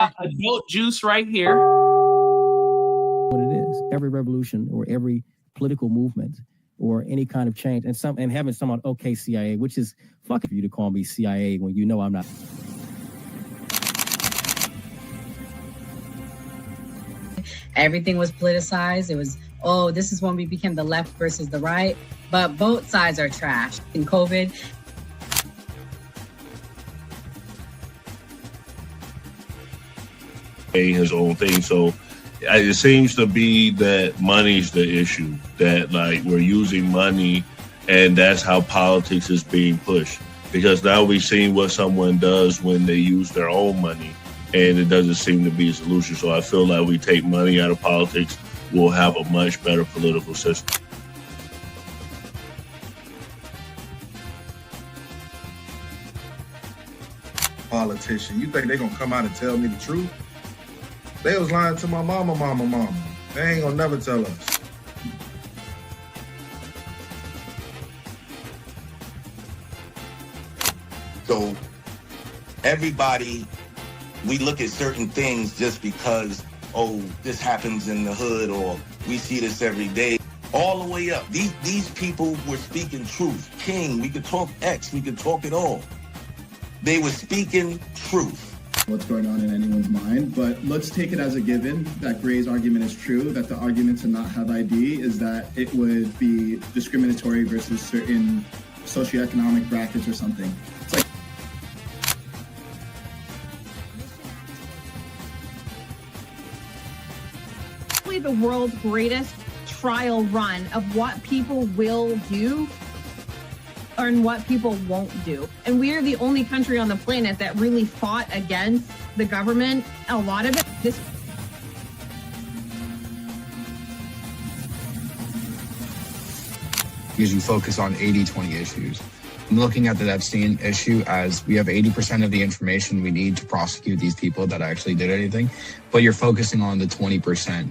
Adult juice right here. What it is, every revolution or every political movement or any kind of change, and having someone, okay, CIA, which is fucking for you to call me CIA when you know I'm not. Everything was politicized. It was, oh, this is when we became the left versus the right. But both sides are trash. In COVID, his own thing. So it seems to be that money's the issue, that like we're using money and that's how politics is being pushed. Because now we've seen what someone does when they use their own money and it doesn't seem to be a solution. So I feel like we take money out of politics, we'll have a much better political system. Politician, you think they're gonna come out and tell me the truth? They was lying to my mama. They ain't gonna never tell us. So everybody, we look at certain things just because, oh, this happens in the hood or we see this every day. All the way up. These people were speaking truth. King, we could talk X, we could talk it all. They were speaking truth. What's going on in anyone's mind, but let's take it as a given that Gray's argument is true, that the argument to not have ID is that it would be discriminatory versus certain socioeconomic brackets or something. It's like the world's greatest trial run of what people will do and what people won't do. And we are the only country on the planet that really fought against the government. A lot of it, because you focus on 80-20 issues. I'm looking at the Epstein issue as we have 80% of the information we need to prosecute these people that actually did anything, but you're focusing on the 20%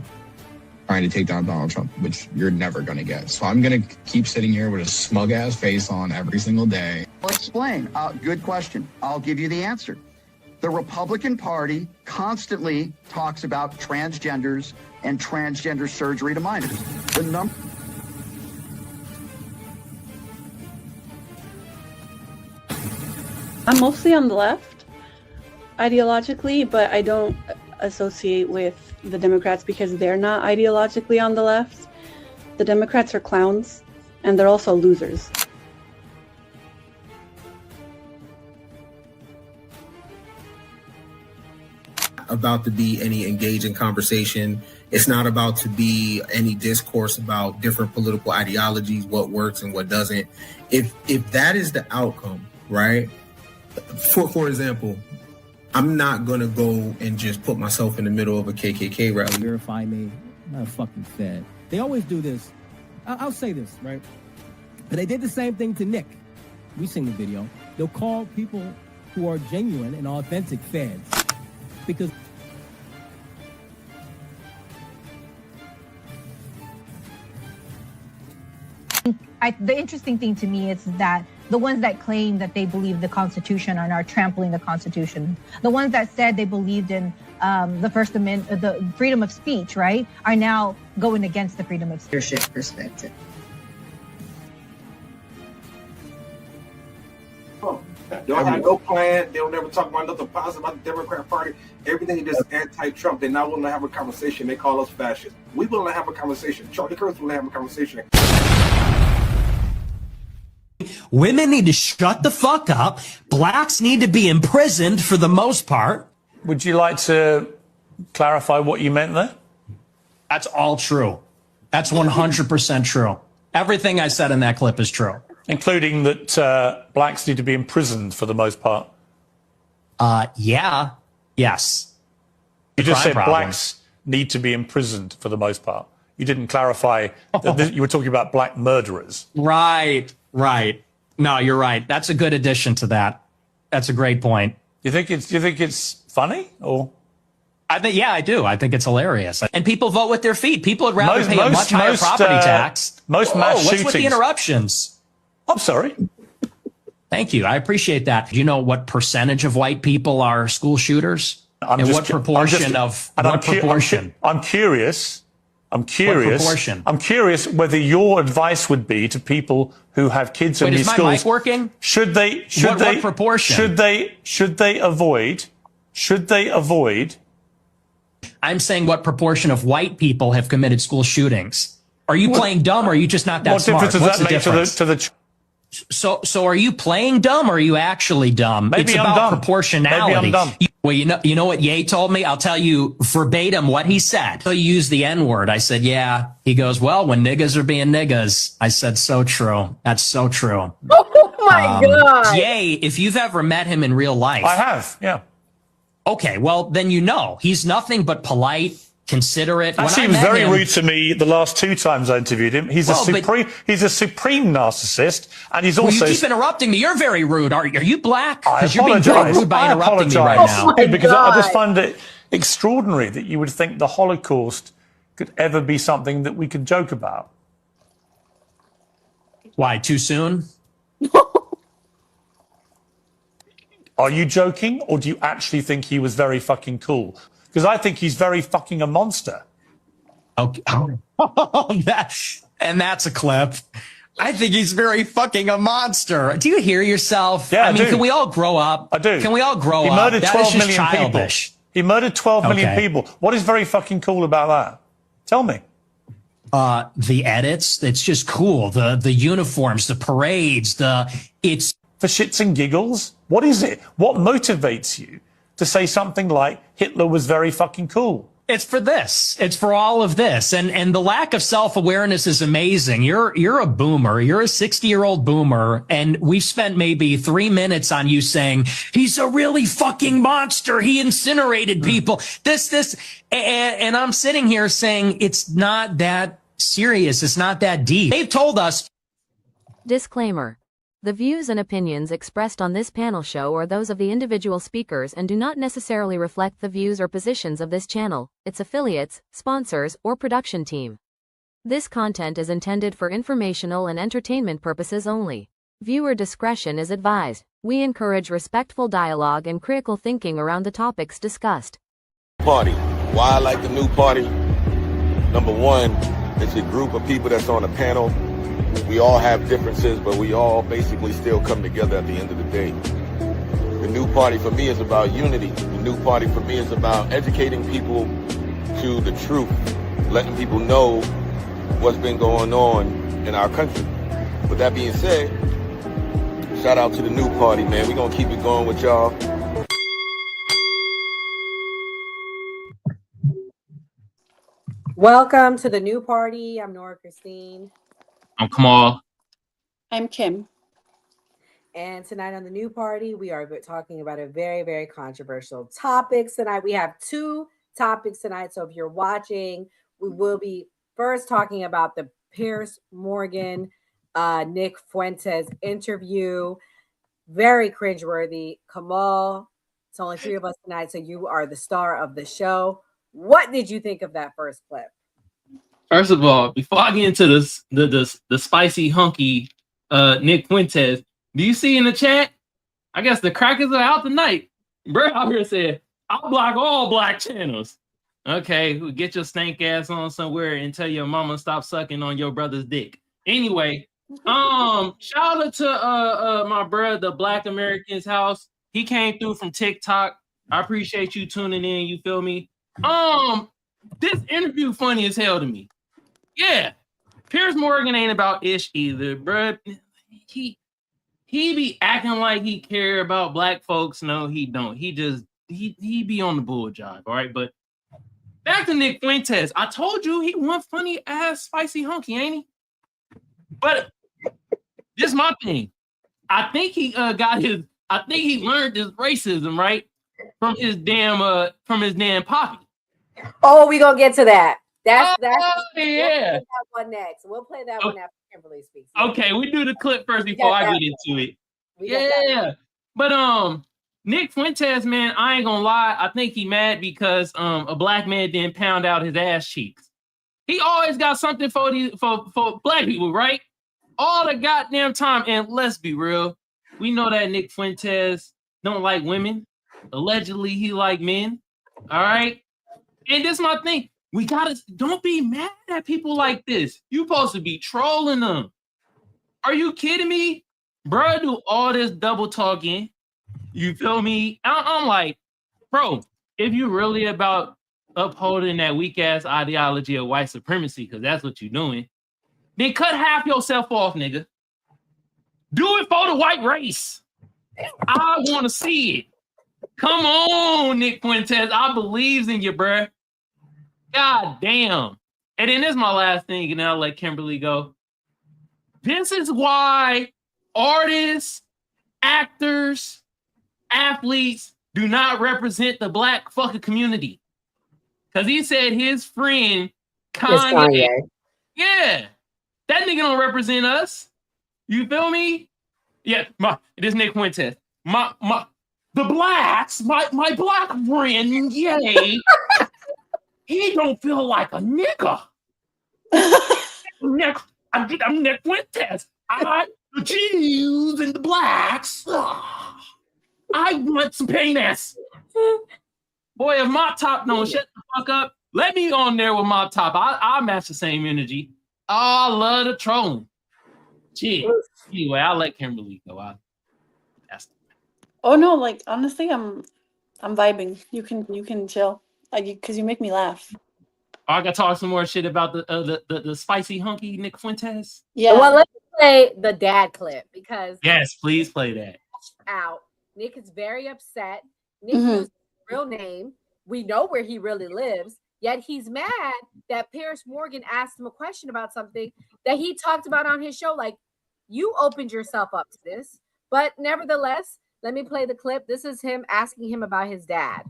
trying to take down Donald Trump, which you're never going to get. So I'm going to keep sitting here with a smug-ass face on every single day. I'll explain. Good question. I'll give you the answer. The Republican Party constantly talks about transgenders and transgender surgery to minors. I'm mostly on the left ideologically, but I don't associate with the Democrats because they're not ideologically on the left. The Democrats are clowns, and they're also losers. About to be any engaging conversation. It's not about to be any discourse about different political ideologies, what works and what doesn't. If that is the outcome, right? For example, I'm not going to go and just put myself in the middle of a KKK rally. Verify me. I'm not fucking fed. They always do this. I'll say this, right? But they did the same thing to Nick. We've seen the video. They'll call people who are genuine and authentic feds. Because the interesting thing to me is that the ones that claim that they believe the Constitution are now trampling the Constitution. The ones that said they believed in the First Amendment, the freedom of speech, right, are now going against the freedom of speech. leadership perspective. They don't have no plan. They don't ever talk about nothing positive about the Democrat Party. Everything is just anti-Trump. They're not willing to have a conversation. They call us fascists. We willing to have a conversation. Charlie Kirk's willing to have a conversation. Women need to shut the fuck up. Blacks need to be imprisoned for the most part. Would you like to clarify what you meant there? That's all true. That's 100% true. Everything I said in that clip is true. Including that blacks need to be imprisoned for the most part. Yeah. Yes. You just said blacks need to be imprisoned for the most part. You didn't clarify that you were talking about black murderers. Right. No, you're right. That's a good addition to that. That's a great point. Do you think it's funny or? I do. I think it's hilarious. And people vote with their feet. People would rather pay a much higher property tax. Most mass shootings. What's with the interruptions? I'm sorry. Thank you. I appreciate that. Do you know what percentage of white people are school shooters? I'm curious. I'm curious whether your advice would be to people who have kids in these schools. Is my mic working? Should they what proportion? Should they avoid? I'm saying what proportion of white people have committed school shootings? Are you playing dumb, or are you just not that smart? What difference does that make to the So are you playing dumb, or are you actually dumb? Maybe it's I'm about dumb. proportionality. Maybe I'm dumb. Well, you know what Ye told me? I'll tell you verbatim what he said. So you use the N-word. I said, yeah. He goes, well, when niggas are being niggas. I said, so true. That's so true. Oh my God. Ye, if you've ever met him in real life. I have, yeah. Okay, well, then you know. He's nothing but polite, considerate. Actually, he was very rude to me the last 2 times I interviewed him. He's a supreme narcissist, and he's also. Well, you keep interrupting me. You're very rude. Are you black? I Because you're being very rude by interrupting me right now. Because I just find it extraordinary that you would think the Holocaust could ever be something that we could joke about. Why, too soon? Are you joking, or do you actually think he was very fucking cool? Because I think he's very fucking a monster. Okay. That's a clip. I think he's very fucking a monster. Do you hear yourself? Yeah, I mean, do. can we all grow up? I do. Can we all grow up? He murdered 12 is just million childish. people. He murdered 12 million people. What is very fucking cool about that? Tell me. The edits. It's just cool. The uniforms, the parades, it's for shits and giggles. What is it? What motivates you to say something like Hitler was very fucking cool? It's for this. It's for all of this. And the lack of self-awareness is amazing. You're a boomer. You're a 60-year-old boomer. And we've spent maybe 3 minutes on you saying, he's a really fucking monster. He incinerated people. And I'm sitting here saying it's not that serious. It's not that deep. They've told us. Disclaimer. The views and opinions expressed on this panel show are those of the individual speakers and do not necessarily reflect the views or positions of this channel, its affiliates, sponsors, or production team. This content is intended for informational and entertainment purposes only. Viewer discretion is advised. We encourage respectful dialogue and critical thinking around the topics discussed. Party. Why I like the new party? Number one, it's a group of people that's on a panel. We all have differences, but we all basically still come together at the end of the day. The new party for me is about unity. The new party for me is about educating people to the truth, letting people know what's been going on in our country. With that being said, shout out to the new party, man. We're going to keep it going with y'all. Welcome to the new party. I'm Nora Christine. I'm Kamal. I'm Kim. And tonight on the new party, we are talking about a very, very controversial topic tonight. We have 2 topics tonight. So if you're watching, we will be first talking about the Piers Morgan, Nick Fuentes interview. Very cringeworthy. Kamal, it's only 3 of us tonight, so you are the star of the show. What did you think of that first clip? First of all, before I get into this, the spicy hunky Nick Fuentes, do you see in the chat? I guess the crackers are out tonight. Bro out here said, I'll block all black channels. Okay, get your stank ass on somewhere and tell your mama stop sucking on your brother's dick. Anyway, shout out to my brother, the Black Americans House. He came through from TikTok. I appreciate you tuning in. You feel me? This interview funny as hell to me. Yeah, Piers Morgan ain't about ish either, bro. He be acting like he care about black folks. No, he don't. He be on the bull jive. All right, but back to Nick Fuentes. I told you he one funny ass spicy hunky, ain't he? But this is my thing. I think he learned this racism right from his damn poppy. Oh, we gonna get to that. That's yeah. We'll play that one next. We'll play that one after Kimberly speaks. Okay, we do the clip first before I get into it. Yeah, but Nick Fuentes, man, I ain't gonna lie. I think he mad because a black man didn't pound out his ass cheeks. He always got something for black people, right? All the goddamn time. And let's be real, we know that Nick Fuentes don't like women. Allegedly, he like men. All right. And this is my thing. We gotta don't be mad at people like this. You supposed to be trolling them. Are you kidding me? Bro, do all this double talking. You feel me? I'm like, bro, if you really about upholding that weak ass ideology of white supremacy, because that's what you're doing, then cut half yourself off, nigga. Do it for the white race. I want to see it. Come on, Nick Fuentes. I believes in you, bruh. God damn. And then this is my last thing, and then I'll let Kimberly go. This is why artists, actors, athletes do not represent the black fucking community. Because he said his friend Kanye. Yeah. That nigga don't represent us. You feel me? Yeah, this Nick Fuentes. The blacks, my black friend, yay. He don't feel like a nigga. I'm Nick Fuentes. The Jews and the blacks. I want some penis. Boy, if Mop Top don't shut the fuck up, let me on there with Mop Top. I'll match the same energy. Oh, I love the trolling. Gee. Anyway, I'll let Kimberly go. Oh no, like honestly, I'm vibing. You can chill, because you make me laugh. I gotta talk some more shit about the spicy hunky Nick Fuentes. Yeah. Well, let's play the dad clip because yes, please play that. Out. Nick is very upset. Nick used his real name. We know where he really lives. Yet he's mad that Piers Morgan asked him a question about something that he talked about on his show. Like, you opened yourself up to this. But nevertheless, let me play the clip. This is him asking him about his dad.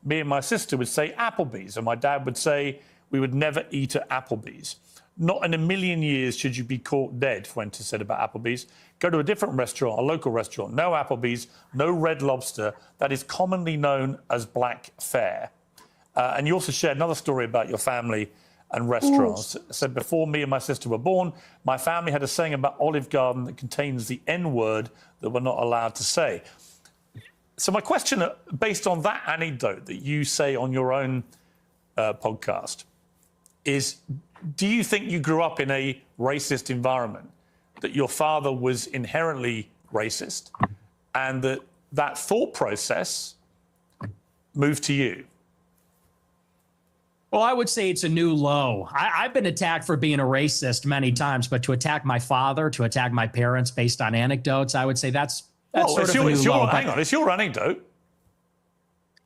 Me and my sister would say Applebee's, and my dad would say we would never eat at Applebee's. Not in a million years should you be caught dead, Fuentes said about Applebee's. Go to a different restaurant, a local restaurant. No Applebee's, no Red Lobster. That is commonly known as black fare. And you also shared another story about your family and restaurants. Said before me and my sister were born, my family had a saying about Olive Garden that contains the N-word that we're not allowed to say. So my question, based on that anecdote that you say on your own podcast, is do you think you grew up in a racist environment, that your father was inherently racist, and that thought process moved to you? Well, I would say it's a new low. I've been attacked for being a racist many times, but to attack my father, to attack my parents based on anecdotes, I would say that's sort of a new low. Hang on, it's your anecdote.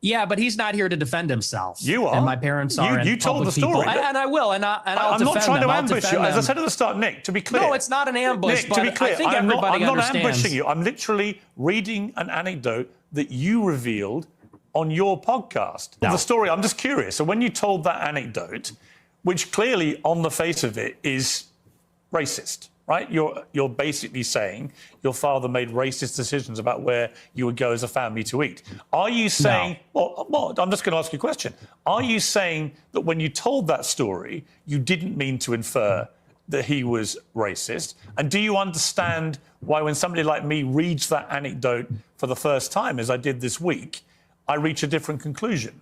Yeah, but he's not here to defend himself. You are. And my parents are. You told the story. And I will. And I'll I'm not trying to ambush you. As I said at the start, Nick, to be clear. No, it's not an ambush. Nick, to be clear, I think I'm not understands. ambushing you. I'm literally reading an anecdote that you revealed on your podcast. The story, I'm just curious. So when you told that anecdote, which clearly on the face of it is racist, right? You're basically saying your father made racist decisions about where you would go as a family to eat. Are you saying, well, I'm just going to ask you a question. Are you saying that when you told that story, you didn't mean to infer that he was racist? And do you understand why when somebody like me reads that anecdote for the first time, as I did this week, I reach a different conclusion?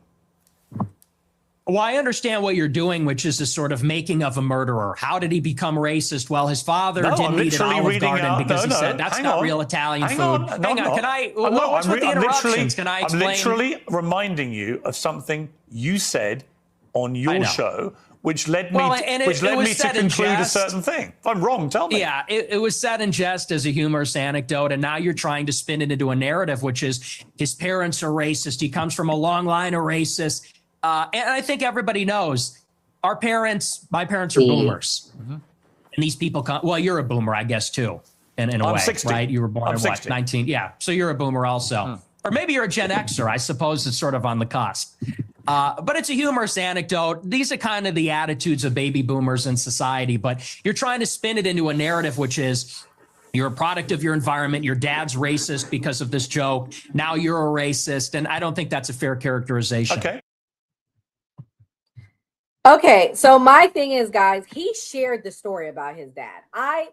Well, I understand what you're doing, which is a sort of making of a murderer. How did he become racist? Well, his father didn't eat at Olive Garden because he said that's not real Italian food. Hang on, can I? What's with the interruptions? Can I explain? I'm literally reminding you of something you said on your show, which led me to conclude a certain thing. If I'm wrong, tell me. Yeah, it was said in jest as a humorous anecdote, and now you're trying to spin it into a narrative, which is his parents are racist. He comes from a long line of racists. And I think everybody knows my parents are boomers. And these people come, well, you're a boomer, I guess, too, in a way, 60. Right? You were born in what, 19? Yeah, so you're a boomer also. Or maybe you're a Gen Xer. I suppose it's sort of on the cusp. But it's a humorous anecdote. These are kind of the attitudes of baby boomers in society, but you're trying to spin it into a narrative, which is you're a product of your environment. Your dad's racist because of this joke. Now you're a racist. And I don't think that's a fair characterization. Okay, so my thing is, guys, he shared the story about his dad. I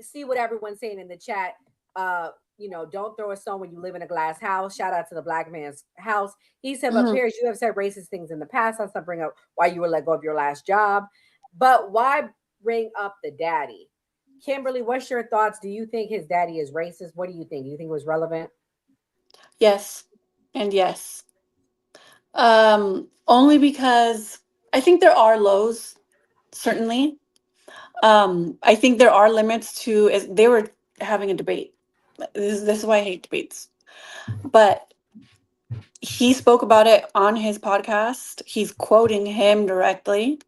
see what everyone's saying in the chat. don't throw a stone when you live in a glass house. Shout out to the black man's house. He said, but Piers, you have said racist things in the past. Let's not bring up why you were let go of your last job. But why bring up the daddy? Kimberly, what's your thoughts? Do you think his daddy is racist? What do you think? Do you think it was relevant? Yes, and yes. Only because I think there are lows, certainly. I think there are limits to, as they were having a debate. This is why I hate debates. But he spoke about it on his podcast. He's quoting him directly.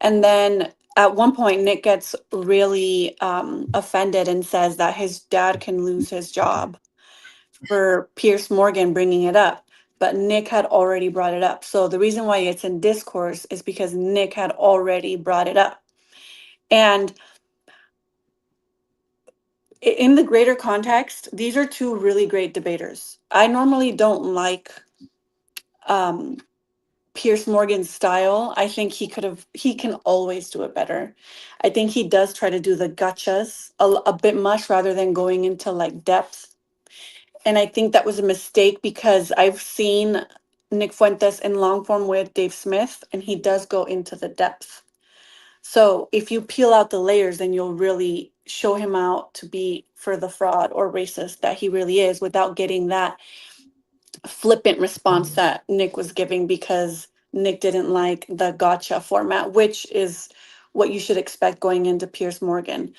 And then at one point, Nick gets really offended and says that his dad can lose his job for Piers Morgan bringing it up. But Nick had already brought it up. So the reason why it's in discourse is because Nick had already brought it up. And in the greater context, these are two really great debaters. I normally don't like Piers Morgan's style. I think he can always do it better. I think he does try to do the gotchas a bit much rather than going into like depth. And I think that was a mistake because I've seen Nick Fuentes in long form with Dave Smith, and he does go into the depth. So if you peel out the layers, then you'll really show him out to be for the fraud or racist that he really is without getting that flippant response that Nick was giving because Nick didn't like the gotcha format, which is what you should expect going into Piers Morgan.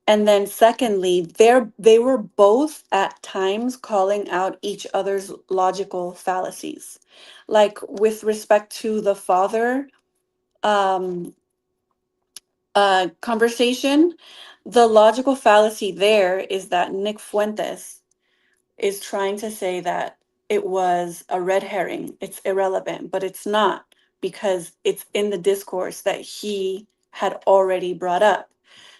And then secondly, they were both at times calling out each other's logical fallacies. Like with respect to the father conversation, the logical fallacy there is that Nick Fuentes is trying to say that it was a red herring. It's irrelevant, but it's not because it's in the discourse that he had already brought up.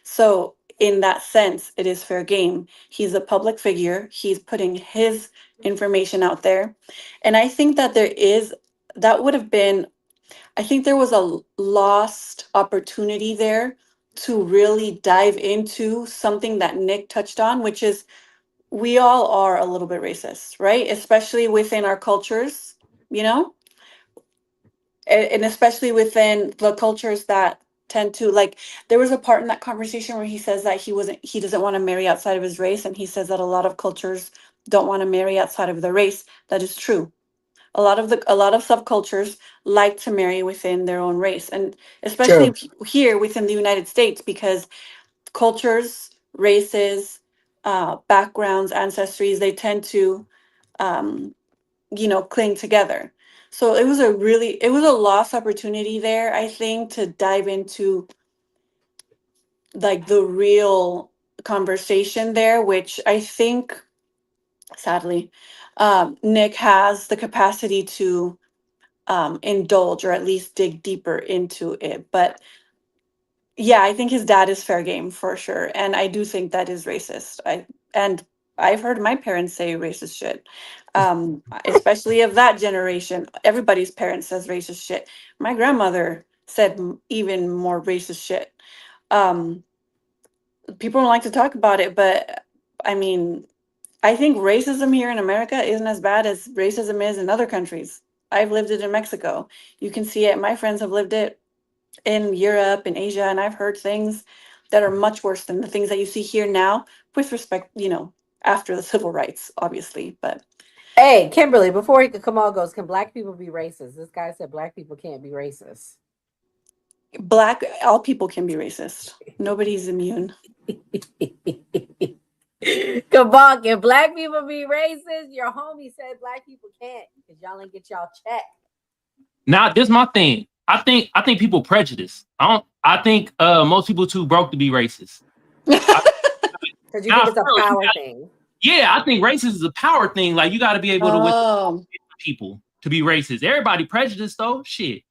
So in that sense, it is fair game. He's a public figure. He's putting his information out there. And I think that that would have been, I think there was a lost opportunity there to really dive into something that Nick touched on, which is we all are a little bit racist, right? Especially within our cultures, you know? And especially within the cultures that tend to like, there was a part in that conversation where he says that he doesn't want to marry outside of his race. And he says that a lot of cultures don't want to marry outside of their race. That is true. A lot of subcultures like to marry within their own race. And especially here within the United States, because cultures, races, backgrounds, ancestries, they tend to, cling together. So it was a lost opportunity there, I think, to dive into like the real conversation there, which I think, sadly, Nick has the capacity to indulge or at least dig deeper into it. But yeah, I think his dad is fair game for sure. And I do think that is racist. I've heard my parents say racist shit, especially of that generation. Everybody's parents says racist shit. My grandmother said even more racist shit. People don't like to talk about it, but I mean, I think racism here in America isn't as bad as racism is in other countries. I've lived it in Mexico. You can see it. My friends have lived it in Europe and Asia, and I've heard things that are much worse than the things that you see here now, with respect, after the civil rights, obviously. But hey, Kimberly, before he could come on, goes, can black people be racist? This guy said black people can't be racist. all people can be racist. Nobody's immune. Come on, can black people be racist? Your homie said black people can't because y'all ain't get y'all check. Now, this is my thing. I think people prejudice. I think most people too broke to be racist. Because you think it's a power thing. Yeah, I think racism is a power thing. Like you got to be able to withstand people to be racist. Everybody prejudiced though. Shit,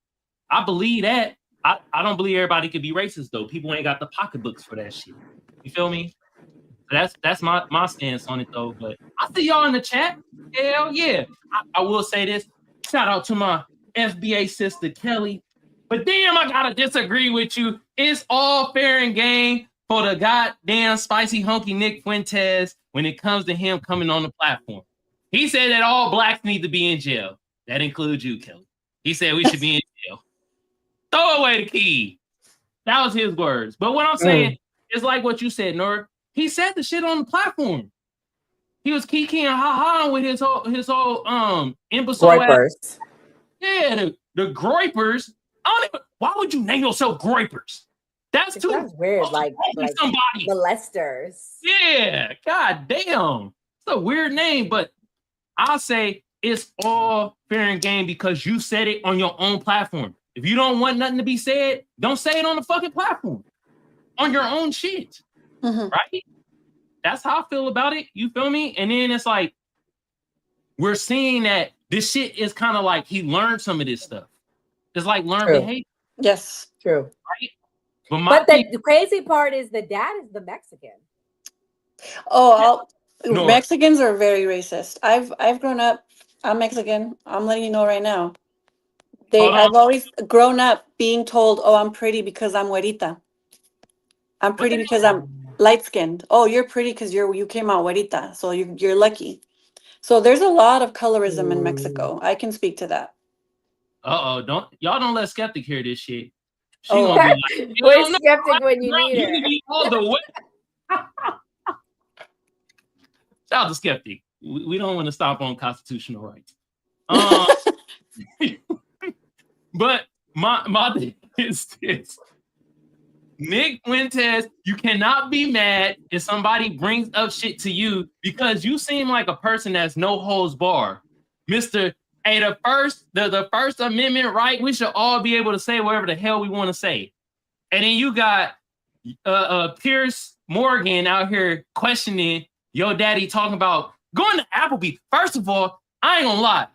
I believe that. I don't believe everybody could be racist though. People ain't got the pocketbooks for that shit. You feel me? That's my stance on it though. But I see y'all in the chat. Hell yeah. I will say this. Shout out to my FBA sister Kelly. But damn, I gotta disagree with you. It's all fair and game. for the goddamn spicy hunky Nick Fuentes when it comes to him coming on the platform. He said that all blacks need to be in jail. That includes you, Kelly. He said we should be in jail. Throw away the key. That was his words. But what I'm saying is like what you said, Nor. He said the shit on the platform. He was kikiing ha-ha with his whole imbecile Groypers. ass. Yeah, the groypers. Why would you name yourself groypers? That's too weird, like somebody. molesters. Yeah, god damn. It's a weird name, but I'll say it's all fair and game because you said it on your own platform. If you don't want nothing to be said, don't say it on the fucking platform. On your own shit. Right? That's how I feel about it. You feel me? And then it's like we're seeing that this shit is kind of like he learned some of this stuff. It's like learned behavior. Yes. True. Right? But the crazy part is the dad is the Mexican. Oh, No. Mexicans are very racist. I've grown up. I'm Mexican. I'm letting you know right now. I've always grown up being told, "Oh, I'm pretty because I'm güerita. I'm pretty because I'm light skinned. Oh, you're pretty because you came out güerita. So you're lucky." So there's a lot of colorism in Mexico. I can speak to that. Don't let Skeptic hear this shit. She Oh. gonna be like, Where's Skeptic when you need her? be all the way. Shout out to Skeptic. We don't want to stop on constitutional rights. But my thing is this. Nick Fuentes, you cannot be mad if somebody brings up shit to you because you seem like a person that's no holds bar. Mr. Hey, the First Amendment right, we should all be able to say whatever the hell we want to say. And then you got Piers Morgan out here questioning your daddy talking about going to Applebee's. First of all, I ain't gonna lie.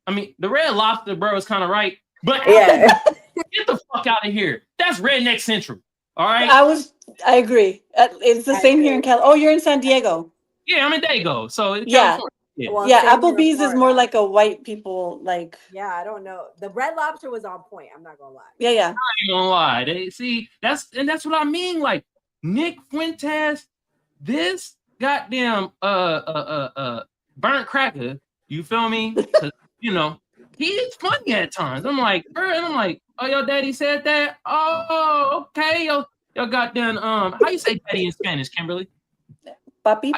I mean, the Red Lobster, bro, is kind of right. But yeah. Get the fuck out of here. That's Redneck Central. All right. I agree. It's the same here in Cal. Oh, you're in San Diego. Yeah, I'm in Dago. So it's Yeah. California. Well, Yeah, same here in Applebee's is Florida. more like a white people like. Yeah, I don't know. The Red Lobster was on point. I'm not gonna lie. Yeah. I ain't gonna lie. That's what I mean. Like Nick Fuentes, this goddamn burnt cracker. You feel me? 'Cause, you know, he's funny at times. I'm like, oh, your daddy said that. Oh, okay. Your goddamn how you say daddy in Spanish, Kimberly? Papi.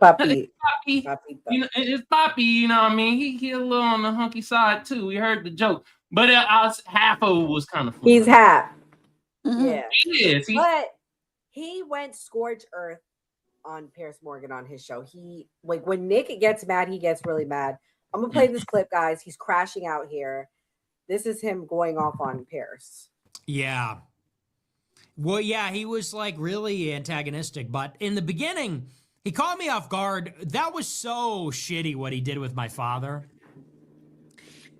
Papi. You know, it's Papi. You know what I mean? He a little on the hunky side too. We heard the joke, but half of it was kind of funny. He's half. Mm-hmm. Yeah. He is. But he went scorched earth on Piers Morgan on his show. He like when Nick gets mad, he gets really mad. I'm gonna play this clip, guys. He's crashing out here. This is him going off on Piers. Yeah. Well, yeah, he was like really antagonistic, but in the beginning, he caught me off guard. That was so shitty what he did with my father.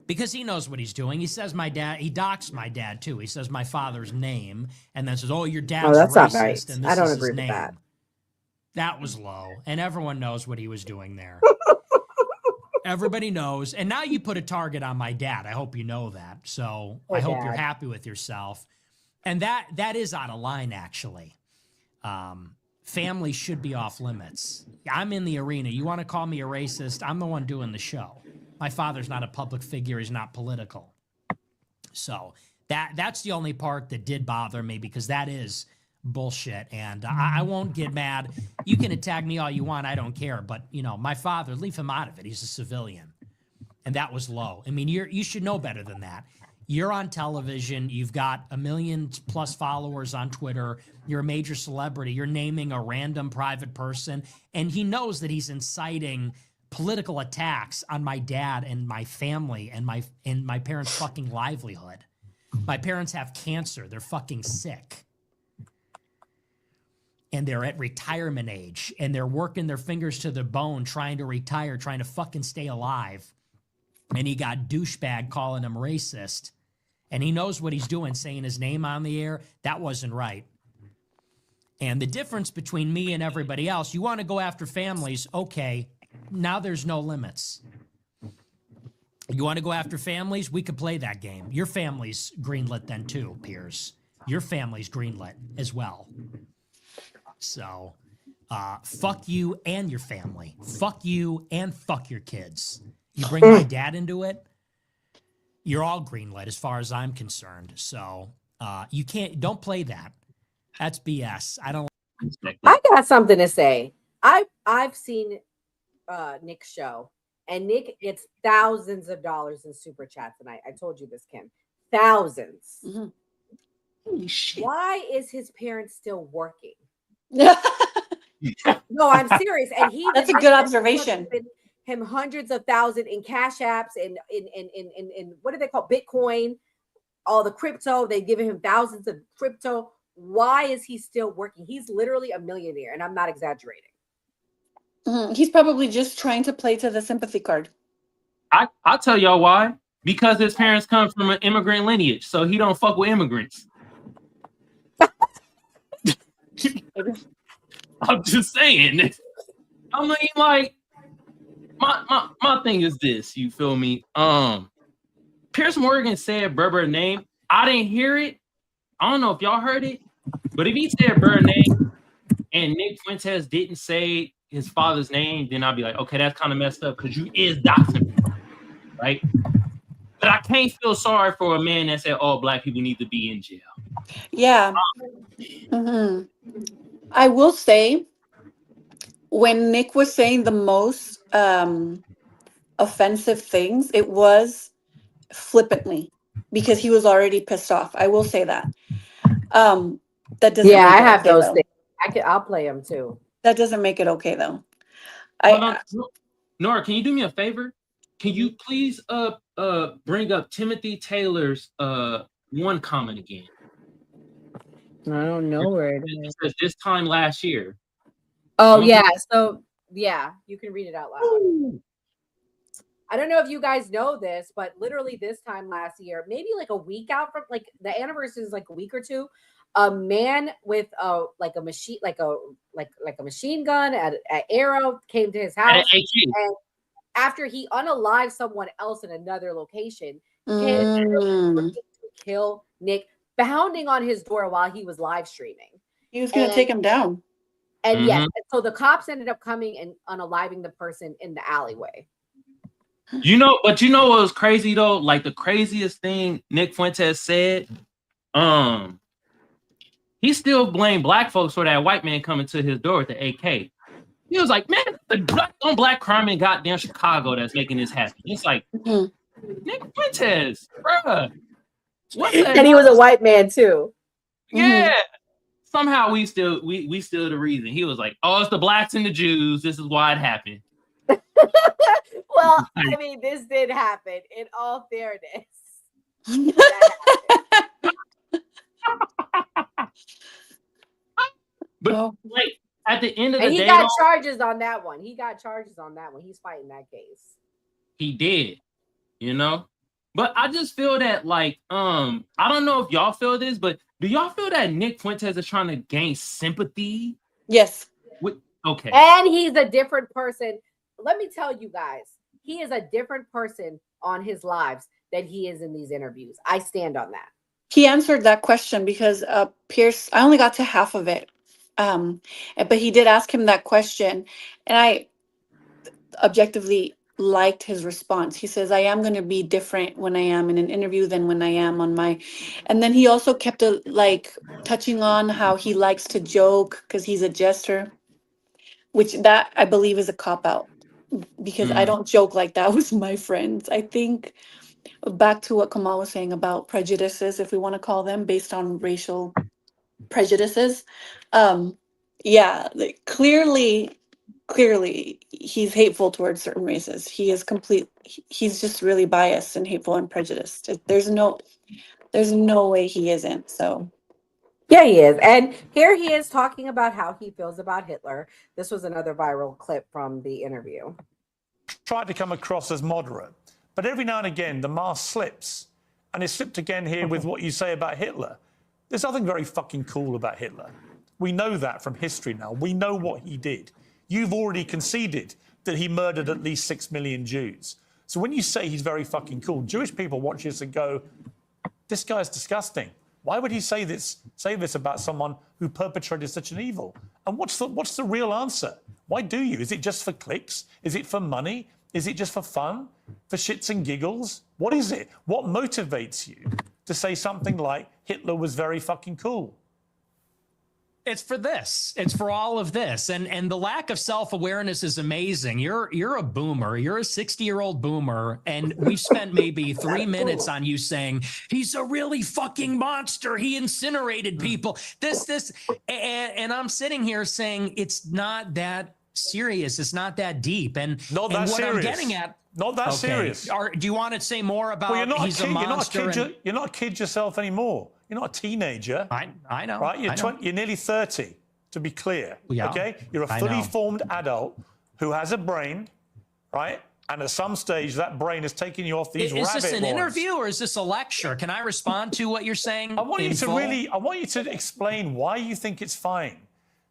Because he knows what he's doing. He says my dad, he docks my dad too. He says my father's name and then says, "Oh, your dad's that's racist." not right. And this I don't is his agree with name. that. That was low. And everyone knows what he was doing there. Everybody knows. And now you put a target on my dad. I hope you know that. So I hope you're happy with yourself. And that is out of line, actually. Family should be off limits. I'm in the arena. You want to call me a racist? I'm the one doing the show. My father's not a public figure. He's not political. So that's the only part that did bother me because that is bullshit. And I won't get mad. You can attack me all you want. I don't care. But, you know, my father, leave him out of it. He's a civilian. And that was low. I mean, you should know better than that. You're on television. You've got 1 million+ followers on Twitter. You're a major celebrity. You're naming a random private person. And he knows that he's inciting political attacks on my dad and my family and my parents' fucking livelihood. My parents have cancer. They're fucking sick. And they're at retirement age. And they're working their fingers to the bone trying to retire, trying to fucking stay alive. And he got douchebag calling him racist. And he knows what he's doing, saying his name on the air. That wasn't right. And the difference between me and everybody else, you want to go after families, okay, now there's no limits. You want to go after families? We could play that game. Your family's greenlit then too, Piers. Your family's greenlit as well. So, fuck you and your family. Fuck you and fuck your kids. You bring my dad into it, you're all greenlit as far as I'm concerned. So, you don't play that. That's BS. I don't. I got something to say. I've seen Nick's show, and Nick gets thousands of dollars in super chats tonight. I told you this, Kim. Thousands. Mm-hmm. Holy shit. Why is his parents still working? No, I'm serious. And that's a good observation. Him hundreds of thousands in cash apps and in what do they call Bitcoin? All the crypto. They've given him thousands of crypto. Why is he still working? He's literally a millionaire, and I'm not exaggerating. He's probably just trying to play to the sympathy card. I'll tell y'all why. Because his parents come from an immigrant lineage, so he don't fuck with immigrants. I'm just saying. I mean, like, my thing is this. You feel me? Piers Morgan said Berber's name. I didn't hear it. I don't know if y'all heard it, but if he said Berber's name and Nick Fuentes didn't say his father's name, then I'll be like, okay, that's kind of messed up because you is doxing me, right? But I can't feel sorry for a man that said all black people need to be in jail. Yeah. I will say, when Nick was saying the most offensive things, it was flippantly because he was already pissed off. I will say that. That doesn't. Yeah, I make it have okay, those though. things. I'll play them too. That doesn't make it okay though. Nora, can you do me a favor? Can you please bring up Timothy Taylor's one comment again? I don't know where it is. It says this time last year. Oh yeah, so yeah, you can read it out loud. I don't know if you guys know this, but literally this time last year, maybe like a week out from like the anniversary is like a week or two. A man with a machine gun at arrow came to his house, and after he unalived someone else in another location, came to kill Nick, pounding on his door while he was live streaming. He was going to take him down. And yes, so the cops ended up coming and unaliving the person in the alleyway. You know what was crazy though? Like the craziest thing Nick Fuentes said, he still blamed black folks for that white man coming to his door with the AK. He was like, man, the black crime in goddamn Chicago that's making this happen. It's like, Nick Fuentes, bruh. And he was a white man too. Yeah. Somehow we still the reason. He was like, oh, it's the blacks and the Jews. This is why it happened. Well, I mean, this did happen in all fairness. But like at the end of the day, he got charges on that one. He's fighting that case. He did, you know. But I just feel that, like, I don't know if y'all feel this, but do y'all feel that Nick Fuentes is trying to gain sympathy? Yes. Okay. And he's a different person. Let me tell you guys, he is a different person on his lives than he is in these interviews. I stand on that. He answered that question because Pierce, I only got to half of it. But he did ask him that question, and I objectively liked his response. He says, I am going to be different when I am in an interview than when I am on my, and then he also kept touching on how he likes to joke because he's a jester, which that I believe is a cop-out because I don't joke like that with my friends. I think back to what Kamal was saying about prejudices, if we want to call them, based on racial prejudices. Clearly he's hateful towards certain races. He's just really biased and hateful and prejudiced. There's no way he isn't. So yeah, he is. And here he is talking about how he feels about Hitler. This was another viral clip from the interview. Tried to come across as moderate, but every now and again the mask slips, and it slipped again here with what you say about Hitler. There's nothing very fucking cool about Hitler. We know that from history now. We know what he did. You've already conceded that he murdered at least 6 million Jews. So when you say he's very fucking cool, Jewish people watch this and go, this guy's disgusting. Why would he say this about someone who perpetrated such an evil? And what's the real answer? Why do you? Is it just for clicks? Is it for money? Is it just for fun? For shits and giggles? What is it? What motivates you to say something like Hitler was very fucking cool? It's for this. It's for all of this. And the lack of self-awareness is amazing. You're a boomer. You're a 60-year-old boomer. And we've spent maybe 3 minutes on you saying, he's a really fucking monster. He incinerated people. And I'm sitting here saying it's not that serious. It's not that deep. And not that what serious. I'm getting at. Not that serious. Do you want to say more about he's a monster? You're not a kid yourself anymore. You're not a teenager. I know. Right? You're nearly 30, to be clear. Yeah, okay? You're a fully formed adult who has a brain, right? And at some stage, that brain is taking you off these rabbit warrens. Is this an interview or is this a lecture? Can I respond to what you're saying? I want you to explain why you think it's fine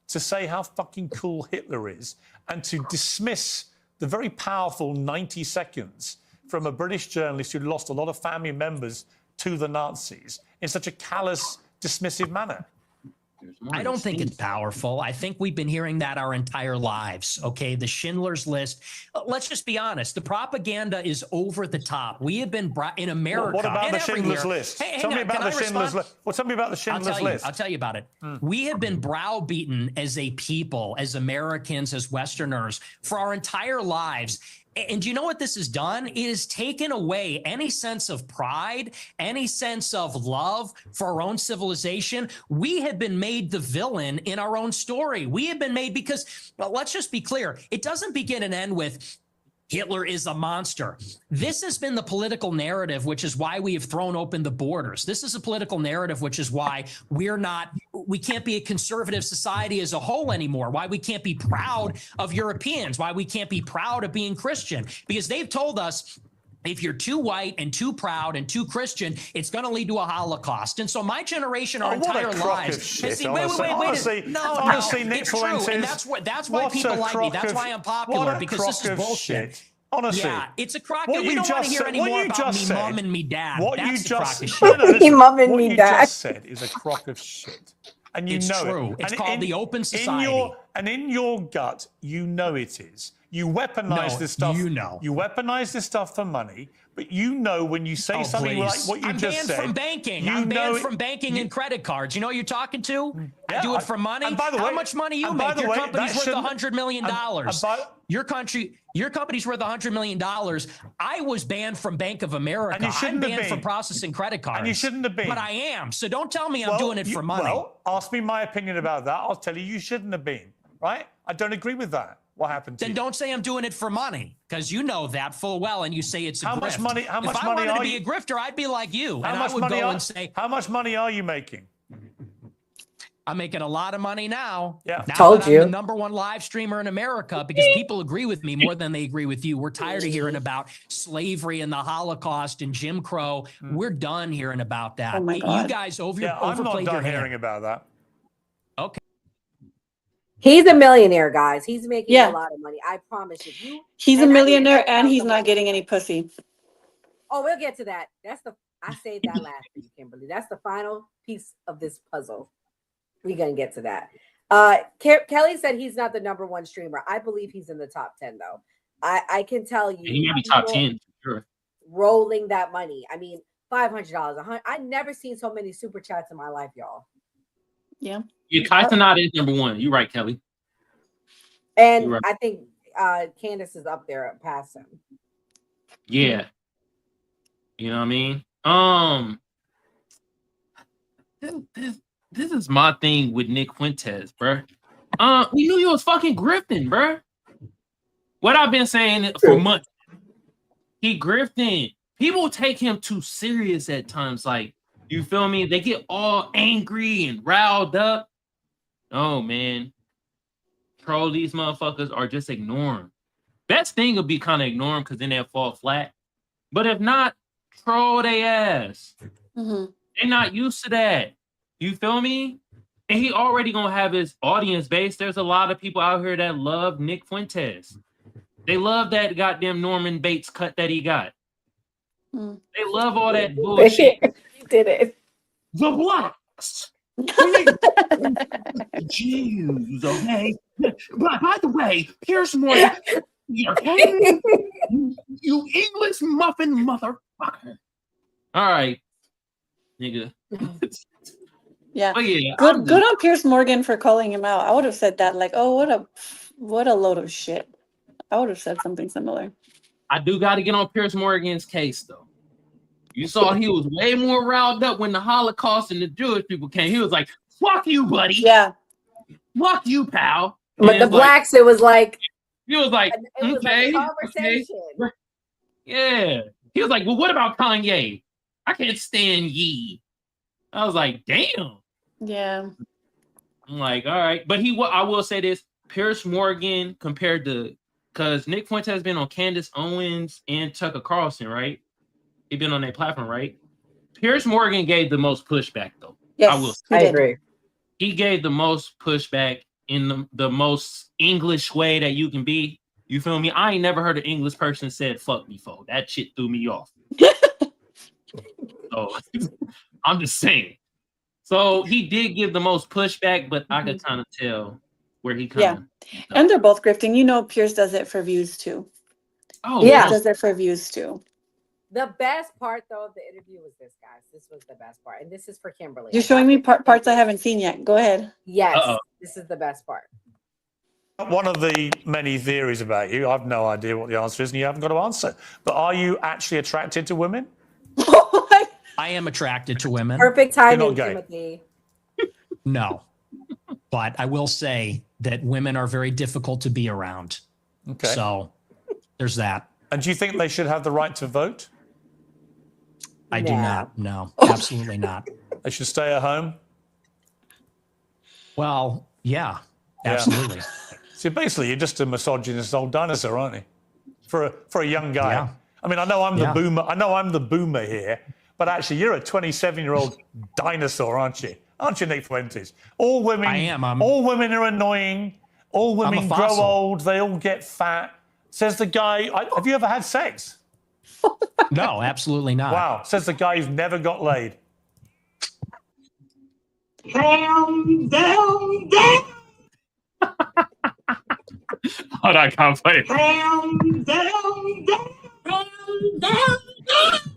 to say how fucking cool Hitler is and to dismiss the very powerful 90 seconds from a British journalist who lost a lot of family members to the Nazis in such a callous, dismissive manner. I don't think it's powerful. I think we've been hearing that our entire lives, okay? The Schindler's List. Let's just be honest. The propaganda is over the top. We have been in America. What about the Schindler's List? Tell me about the Schindler's List. Well, tell me about the Schindler's List. I'll tell you about it. We have been browbeaten as a people, as Americans, as Westerners, for our entire lives. And do you know what this has done? It has taken away any sense of pride, any sense of love for our own civilization. We have been made the villain in our own story. We have been made because, well, let's just be clear. It doesn't begin and end with Hitler is a monster. This has been the political narrative, which is why we have thrown open the borders. This is a political narrative, which is why we can't be a conservative society as a whole anymore, why we can't be proud of Europeans, why we can't be proud of being Christian, because they've told us if you're too white and too proud and too Christian, it's going to lead to a Holocaust. And so my generation, our entire lives. Honestly, Nick Fuentes, and that's why people like me. That's why I'm popular, because this is bullshit. Honestly, yeah, it's a crock. We don't want to hear any more about me mom and me dad. What that's you just a crock of shit. Me mom and me dad. What you just said is a crock of shit. And you it's know true. it. It's called the open society. In your gut, you know it is. You weaponize this stuff. You know. You weaponize this stuff for money, but you know when you say something like what you just said. I'm banned from banking. I'm banned from banking and credit cards. You know who you're talking to? I do it for money. And by the way, how much money you make? Your company's worth $100 million. Your company's worth $100 million. I was banned from Bank of America. And you shouldn't I'm have banned been. from processing credit cards. And you shouldn't have been. But I am. So don't tell me I'm doing it for money. Well, ask me my opinion about that. I'll tell you shouldn't have been. Right? I don't agree with that. What happened to you? Then don't say I'm doing it for money, because you know that full well, and you say it's a grift. How much money if I wanted to be a grifter, I'd be like you, and I would go and say, how much money are you making? I'm making a lot of money now. Yeah, now told that you. I'm the #1 live streamer in America, because people agree with me more than they agree with you. We're tired of hearing about slavery and the Holocaust and Jim Crow. We're done hearing about that. Oh my God. You guys I'm not overplayed your done hand. hearing about that. Okay. He's a millionaire, guys. He's making a lot of money. I promise you. He's a millionaire and he's not getting any pussy. Oh, we'll get to that. I saved that last for you, Kimberly. That's the final piece of this puzzle. We're gonna get to that. Kelly said he's not the #1 streamer. I believe he's in the top 10, though. I can tell you, he might be top 10 for sure. Rolling that money. I mean, $500, $100. I never seen so many super chats in my life, y'all. Yeah. Yeah, Kaisenat is #1. You're right, Kelly. And right. I think Candace is up there past him. Yeah. You know what I mean? This is my thing with Nick Fuentes, bro. We knew he was fucking grifting, bro. What I've been saying for months. He grifting. People take him too serious at times. Like, you feel me? They get all angry and riled up. Oh, man. Troll these motherfuckers or just ignore them. Best thing would be kind of ignore them because then they'll fall flat. But if not, troll their ass. Mm-hmm. They're not used to that. You feel me? And he already gonna have his audience base. There's a lot of people out here that love Nick Fuentes. They love that goddamn Norman Bates cut that he got. Mm. They love all that bullshit. He did it. The blacks. Jews, okay? But by the way, Piers Morgan, okay? You English muffin motherfucker. All right, nigga. Yeah. But yeah, Good on Piers Morgan for calling him out. I would have said that like, oh, what a load of shit. I would have said something similar. I do got to get on Piers Morgan's case though. You saw he was way more riled up when the Holocaust and the Jewish people came. He was like, "Fuck you, buddy." Yeah. Fuck you, pal. But the blacks, it was like he was like, it was okay, like a conversation. okay. Yeah. He was like, well, what about Kanye? I can't stand ye. I was like, damn. Yeah. I'm like, all right. But I will say this, Piers Morgan compared to, because Nick Fuentes has been on Candace Owens and Tucker Carlson, right? He been on their platform, right? Piers Morgan gave the most pushback, though. Yes, I agree. He gave the most pushback in the most English way that you can be. You feel me? I ain't never heard an English person said fuck me before. That shit threw me off. So I'm just saying. So he did give the most pushback, but I could kind of tell where he kind of. Yeah. And they're both grifting. You know, Piers does it for views too. Oh, yeah. Does it for views too. The best part, though, of the interview was this, guys. This was the best part. And this is for Kimberly. You're showing me parts I haven't seen yet. Go ahead. Yes. This is the best part. One of the many theories about you, I've no idea what the answer is, and you haven't got to answer. But are you actually attracted to women? I am attracted to women. Perfect timing, You're not gay. Timothy. No. But I will say that women are very difficult to be around. Okay. So there's that. And do you think they should have the right to vote? I do not. No, absolutely not. They should stay at home? Well, yeah, absolutely. So basically, you're just a misogynist old dinosaur, aren't you? For a young guy. Yeah. I mean, I know I'm the boomer. I know I'm the boomer here, but actually, you're a 27-year-old dinosaur, aren't you? Aren't you, Nick Fuentes? All women. I am. All women are annoying. All women grow fossil. old. They all get fat. Says the guy. Have you ever had sex? No, absolutely not. Wow. Says the guy who's never got laid. Down. Hold on, I can't play it.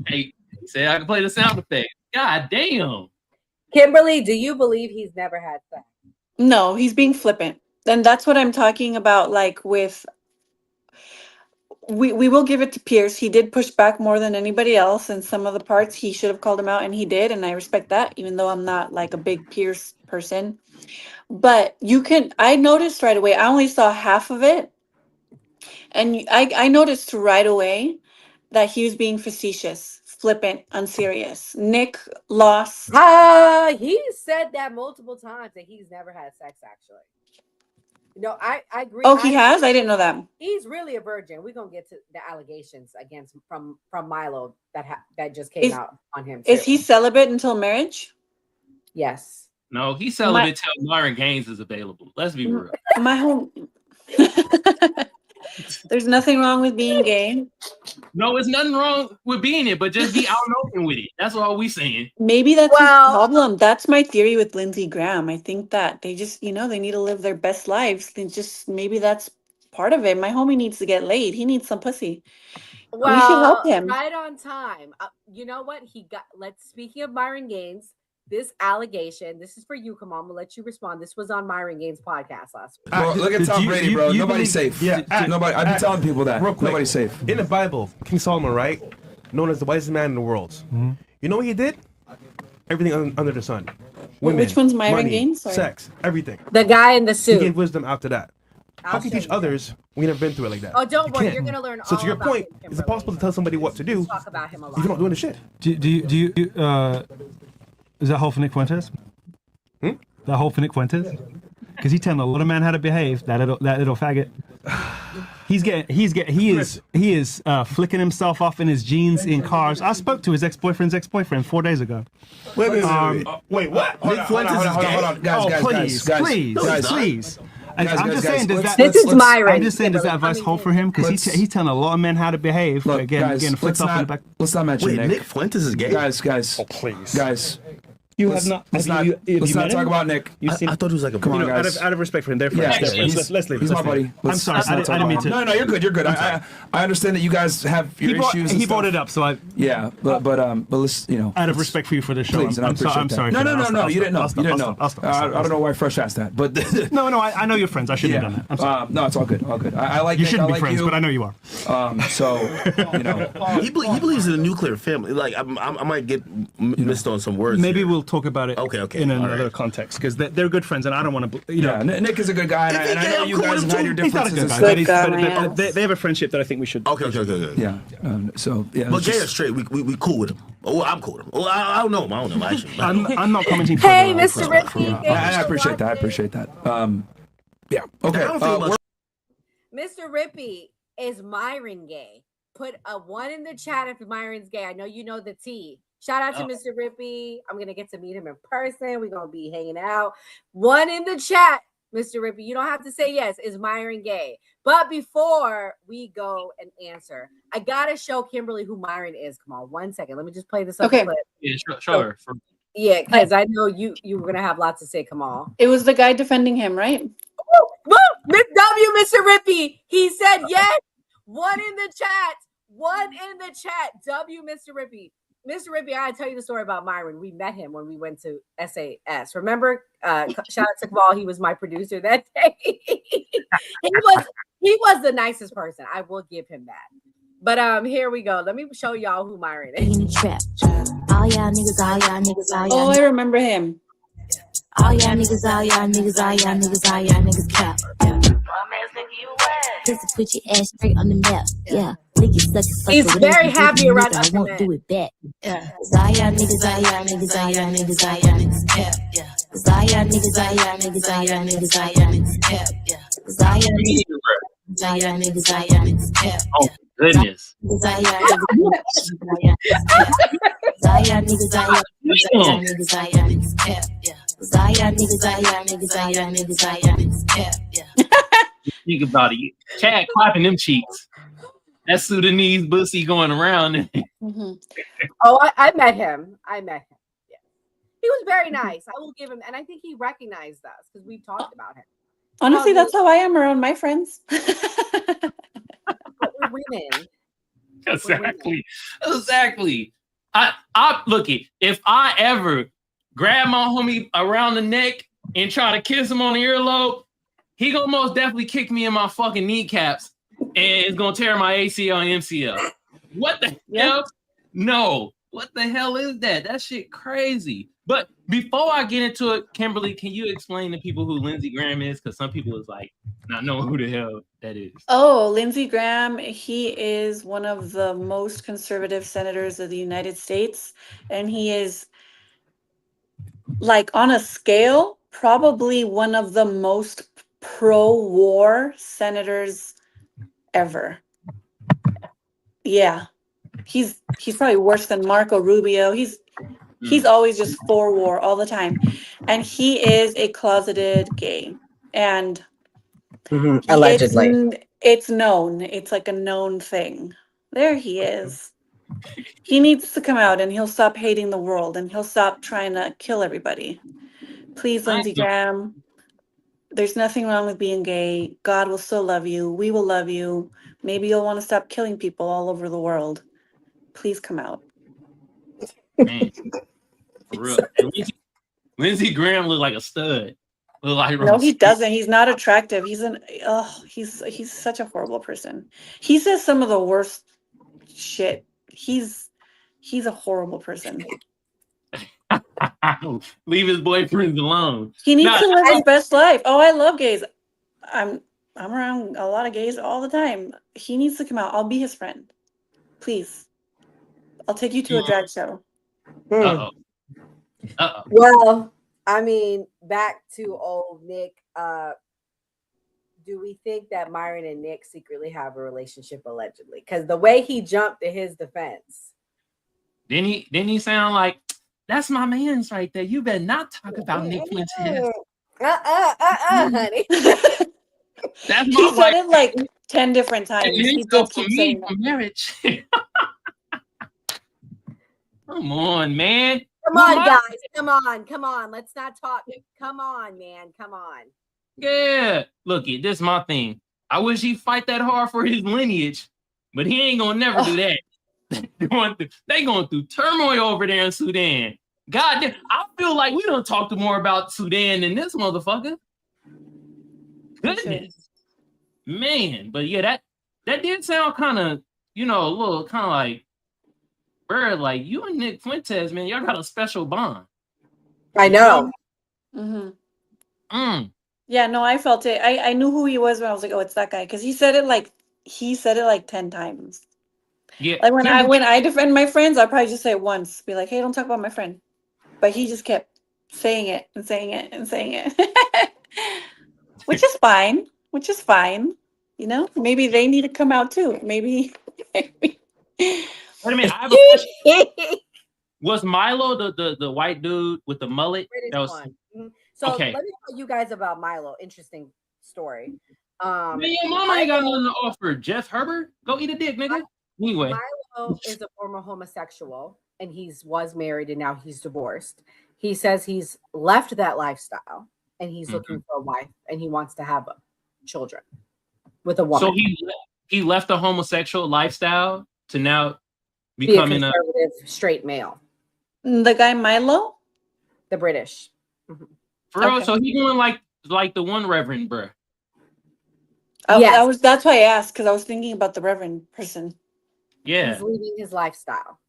Hey, say I can play the sound effect. God damn. Kimberly, do you believe he's never had sex? No, he's being flippant. And that's what I'm talking about, like with we will give it to Piers. He did push back more than anybody else, and some of the parts he should have called him out, and he did, and I respect that, even though I'm not like a big Piers person. But I noticed right away, I only saw half of it, and I noticed right away that he was being facetious, flippant, unserious. Nick lost. He said that multiple times that he's never had sex, actually. No, I agree. Oh, he has? I didn't know that. He's really a virgin. We're gonna get to the allegations against from Milo that just came out on him. Is he celibate until marriage? Yes. No, he's celibate till Myron Gaines is available. Let's be real. My home. There's nothing wrong with being gay. No, it's nothing wrong with being it, but just be out and open with it. That's all we saying. Maybe that's his problem. That's my theory with Lindsey Graham. I think that they just, they need to live their best lives. Then just maybe that's part of it. My homie needs to get laid. He needs some pussy. Well, we should help him. Right on time. You know what? Speaking of Myron Gaines, this allegation, this is for you. Come on, I'm gonna let you respond. This was on Myron Gaines' podcast last week. Bro, look at Tom Brady, bro. Nobody's safe. Yeah, nobody. I've been telling people that. Real quick, nobody's safe. In the Bible, King Solomon, right, known as the wisest man in the world. Mm-hmm. You know what he did? Everything under the sun. Women, Which one's Myron money, Gaines? Sorry. Sex, everything. The guy in the suit. He gave wisdom after that. How can you teach others when you've never been through it like that? Oh, don't worry. can't. You're gonna learn. So all to your about point, him, is it possible to tell somebody what to do talk about him a lot. if you're not doing the shit? Do you is that whole for Nick Fuentes? That whole for Nick Fuentes? Because he's telling a lot of men how to behave. That little faggot. He is flicking himself off in his jeans in cars. I spoke to his ex-boyfriend's ex-boyfriend 4 days ago. Wait, what? Nick Fuentes is gay? Hold on. Guys, please. I'm just saying, does that advice hold for him? Because he's telling a lot of men how to behave. Look, getting flicked off in the back. Let's not mention Wait, Nick. Nick Fuentes is gay? Guys. Oh, please. Guys, You have not. Let's have not, you, have let's you not met talk him? about Nick. You seen, I thought he was like a Come on, guys. out of respect for him, they're friends. Yeah, Let's leave it. he's my buddy. I'm sorry, I didn't mean to. No, you're good. You're good. I understand that you guys have your issues. He brought it up, so I. Yeah, but let's Out of respect for you for the show, please, I'm sorry. No, you didn't know. I'll You didn't know. stop. I don't know why Fresh asked that, but no, I know you're friends. I shouldn't have done that. I'm sorry. No, it's all good. All good. I like you Nick, shouldn't I be like friends, you. but I know you are. So you know, he believes in a nuclear family. Like I might get missed on some words. Maybe here. we'll talk about it. Okay. In another context, because they're good friends, and I don't want to. You know, Nick is a good guy, and I know you guys have had your He's not a differences. good guy, but they have a friendship that I think we should. Okay. Yeah. But Jay is straight. We cool with him. Oh, I'm cool with him. Oh, I don't know him. Actually. I'm not commenting. Hey, Mr. Ricky. I appreciate that. I appreciate that. Yeah. Okay. Mr. Rippy, is Myron gay? Put a 1 in the chat if Myron's gay. I know you know the T. Shout out to Mr. Rippy. I'm gonna get to meet him in person. We're gonna be hanging out. 1 in the chat, Mr. Rippy. You don't have to say yes. Is Myron gay? But before we go and answer, I gotta show Kimberly who Myron is. Come on, 1 second. Let me just play this up. Okay. Clip. Yeah, sure. Yeah, because I know you were gonna have lots to say. Come on. It was the guy defending him, right? Woo! Miss W, Mr. Rippy. He said yes. 1 in the chat. 1 in the chat. W, Mr. Rippy. Mr. Rippy, I gotta tell you the story about Myron. We met him when we went to SAS. Remember? Shout out to Kamal. He was my producer that day. he was the nicest person. I will give him that. But here we go. Let me show y'all who Myron is. All y'all niggas, all y'all niggas, all y'all. Oh, I remember him. All y'all niggas, all y'all niggas, all y'all niggas, all y'all niggas cap. Just to put your ass straight on the map. Yeah. He's very happy around us. I won't do it back. Yeah. All y'all niggas, all y'all niggas, all y'all niggas, all y'all niggas cap. Yeah. All y'all niggas, all y'all niggas, all y'all niggas, all y'all niggas cap. Yeah. All y'all niggas, all y'all niggas, all y'all niggas cap. Oh goodness. All y'all niggas, all y'all niggas, all y'all niggas cap. Yeah. All y'all niggas, all y'all niggas, all y'all niggas, all y'all niggas cap. Yeah. Think about it. Chad clapping them cheeks. That Sudanese bussy going around. Oh, I met him. Yeah. He was very nice. I will give him, and I think he recognized us because we've talked about him. Honestly, that's how I am around my friends. But we're women. Exactly. I look it. If I ever grab my homie around the neck and try to kiss him on the earlobe, he gonna most definitely kick me in my fucking kneecaps and it's gonna tear my ACL and MCL. What the hell? No. What the hell is that? That shit crazy. But before I get into it, Kimberly, can you explain to people who Lindsey Graham is? Because some people is like not knowing who the hell that is. Oh, Lindsey Graham, he is one of the most conservative senators of the United States. And he is, like, on a scale, probably one of the most pro-war senators ever. Yeah. He's probably worse than Marco Rubio. He's always just for war all the time. And he is a closeted gay. And allegedly. It's known. It's like a known thing. There he is. He needs to come out and he'll stop hating the world and he'll stop trying to kill everybody. Please, Lindsey Graham. There's nothing wrong with being gay. God will still love you. We will love you. Maybe you'll want to stop killing people all over the world. Please come out. Man, for real. Lindsey Graham look like a stud. No, he doesn't. He's not attractive. He's such a horrible person. He says some of the worst shit. He's a horrible person. Leave his boyfriends alone. He needs to live his best life. Oh, I love gays. I'm around a lot of gays all the time. He needs to come out. I'll be his friend. Please. I'll take you to a drag show. Uh-oh. Well, I mean, back to old Nick. Do we think that Myron and Nick secretly have a relationship allegedly? Because the way he jumped to his defense. Didn't he sound like, that's my man's right there. You better not talk about Nick Fuentes. Honey. That's He said it like 10 different times. He did keep saying for marriage. Come on, man. Come on, guys. Come on. Let's not talk. Come on, man. Come on. Yeah. Look, this is my thing. I wish he'd fight that hard for his lineage, but he ain't gonna never do that. They going through turmoil over there in Sudan. God damn, I feel like we don't talk more about Sudan than this motherfucker. Goodness. Man, but yeah, that did sound kind of, a little kind of like, bro, like you and Nick Fuentes, man, y'all got a special bond. I know. Yeah, no, I felt it. I knew who he was when I was like, oh, it's that guy, because he said it like 10 times. Yeah. Like when I defend my friends, I'll probably just say it once, be like, hey, don't talk about my friend. But he just kept saying it and saying it and saying it. Which is fine. Maybe they need to come out too. Maybe. Wait a minute, I have a question. Was Milo the white dude with the mullet? British That was one. So okay. let me tell you guys about Milo. Interesting story. Man, your mama ain't got nothing to offer. Jeff Herbert, go eat a dick, nigga. Anyway, Milo is a former homosexual, and was married, and now he's divorced. He says he's left that lifestyle, and he's looking for a wife, and he wants to have children with a woman. So he left the homosexual lifestyle to now be a conservative straight male. The guy Milo, the British. For real, so he going like the one Reverend, bruh. Yes. That's why I asked, because I was thinking about the Reverend person. Yeah. He's leaving his lifestyle.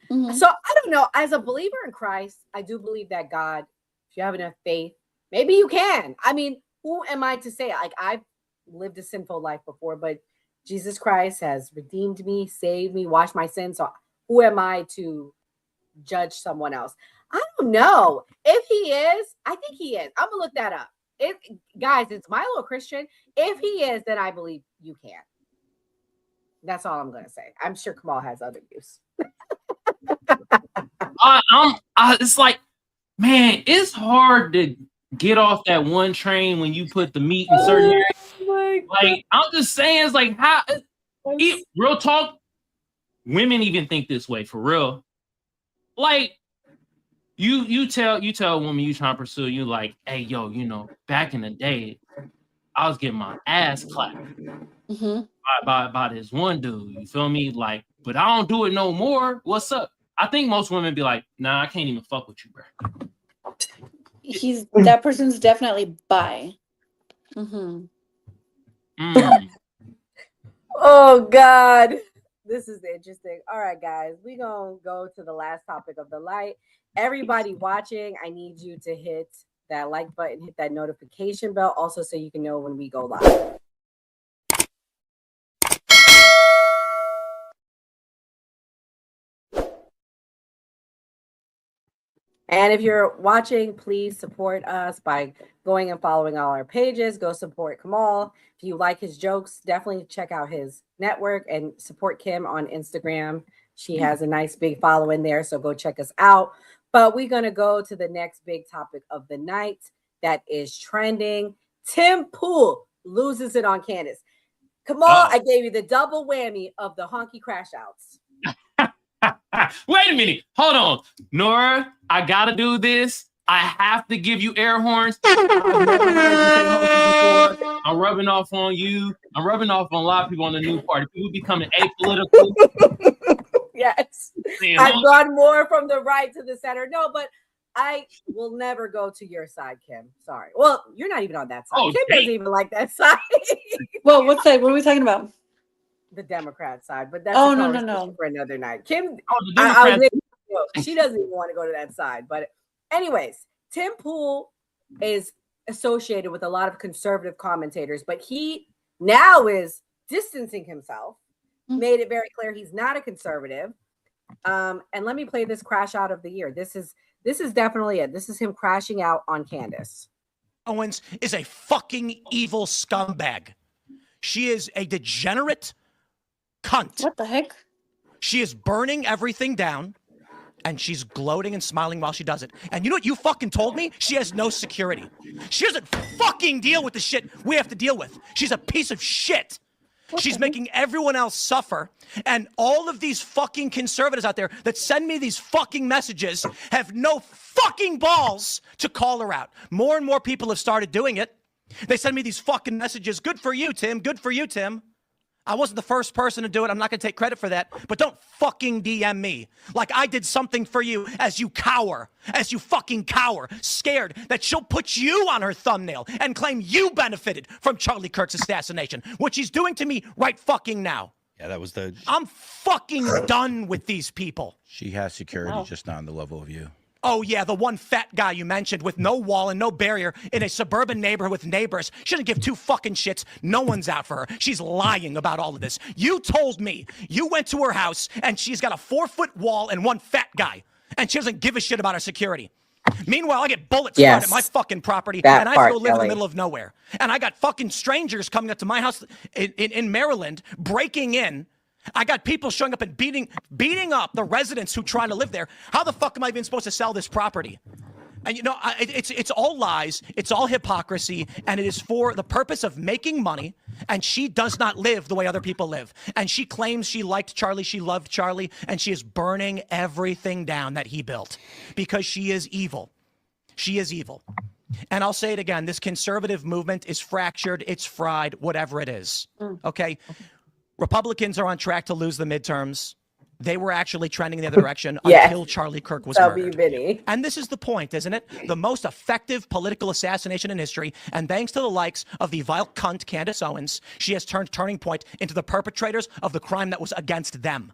So I don't know. As a believer in Christ, I do believe that God, if you have enough faith, maybe you can. I mean, who am I to say? Like, I've lived a sinful life before, but Jesus Christ has redeemed me, saved me, washed my sins. So who am I to judge someone else? I don't know. If he is, I think he is. I'm gonna look that up. Guys, it's Milo a Christian. If he is, then I believe you can. That's all I'm gonna say. I'm sure Kamal has other views. It's like, man, it's hard to get off that one train when you put the meat in certain areas. Like, I'm just saying, it's like, how real talk, women even think this way for real. Like, you tell a woman you trying to pursue, you like, hey, yo, back in the day, I was getting my ass clapped by this one dude. You feel me? Like, but I don't do it no more. What's up? I think most women be like, nah, I can't even fuck with you, bro. That person's definitely bi. Oh God, this is interesting. All right, guys, we gonna go to the last topic of the night. Everybody watching, I need you to hit that like button, hit that notification bell, also so you can know when we go live. And if you're watching, please support us by going and following all our pages. Go support Kamal. If you like his jokes, definitely check out his network and support Kim on Instagram. She has a nice big following there, so go check us out. But we're going to go to the next big topic of the night that is trending. Tim Pool loses it on Candace. Kamal, I gave you the double whammy of the honky crash outs. Wait a minute. Hold on. Nora, I gotta do this. I have to give you air horns. I've never heard you say before. I'm rubbing off on you. I'm rubbing off on a lot of people on the new party. People becoming apolitical. Yes. I've gone more from the right to the center. No, but I will never go to your side, Kim. Sorry. Well, you're not even on that side. Kim doesn't even like that side. Well, what side? What are we talking about? The Democrat side, but that's no. for another night. Kim, the she doesn't even want to go to that side. But anyways, Tim Pool is associated with a lot of conservative commentators, but he now is distancing himself, made it very clear he's not a conservative. And let me play this crash out of the year. This is definitely it. This is him crashing out on Candace. Owens is a fucking evil scumbag. She is a degenerate cunt. What the heck? She is burning everything down, and she's gloating and smiling while she does it. And you know what you fucking told me? She has no security. She doesn't fucking deal with the shit we have to deal with. She's a piece of shit. She's making everyone else suffer. And all of these fucking conservatives out there that send me these fucking messages have no fucking balls to call her out. More and more people have started doing it. They send me these fucking messages. Good for you, Tim. Good for you, Tim. I wasn't the first person to do it. I'm not going to take credit for that. But don't fucking DM me like I did something for you as you cower, as you fucking cower, scared that she'll put you on her thumbnail and claim you benefited from Charlie Kirk's assassination, which he's doing to me right fucking now. Yeah, that was the... I'm fucking done with these people. She has security, just not on the level of you. Oh, yeah, the one fat guy you mentioned with no wall and no barrier in a suburban neighborhood with neighbors. She doesn't give two fucking shits. No one's out for her. She's lying about all of this. You told me you went to her house and she's got a 4-foot wall and one fat guy, and she doesn't give a shit about her security. Meanwhile, I get bullets fired at my fucking property, and I have to go live in the middle of nowhere. And I got fucking strangers coming up to my house in Maryland, breaking in. I got people showing up and beating up the residents who try to live there. How the fuck am I even supposed to sell this property? And you know, it's all lies, it's all hypocrisy, and it is for the purpose of making money. And she does not live the way other people live. And she claims she liked Charlie, she loved Charlie, and she is burning everything down that he built because she is evil. She is evil. And I'll say it again, this conservative movement is fractured, it's fried, whatever it is. Okay? Republicans are on track to lose the midterms. They were actually trending the other direction until Charlie Kirk was murdered. And this is the point, isn't it? The most effective political assassination in history. And thanks to the likes of the vile cunt Candace Owens, she has turned Turning Point into the perpetrators of the crime that was against them.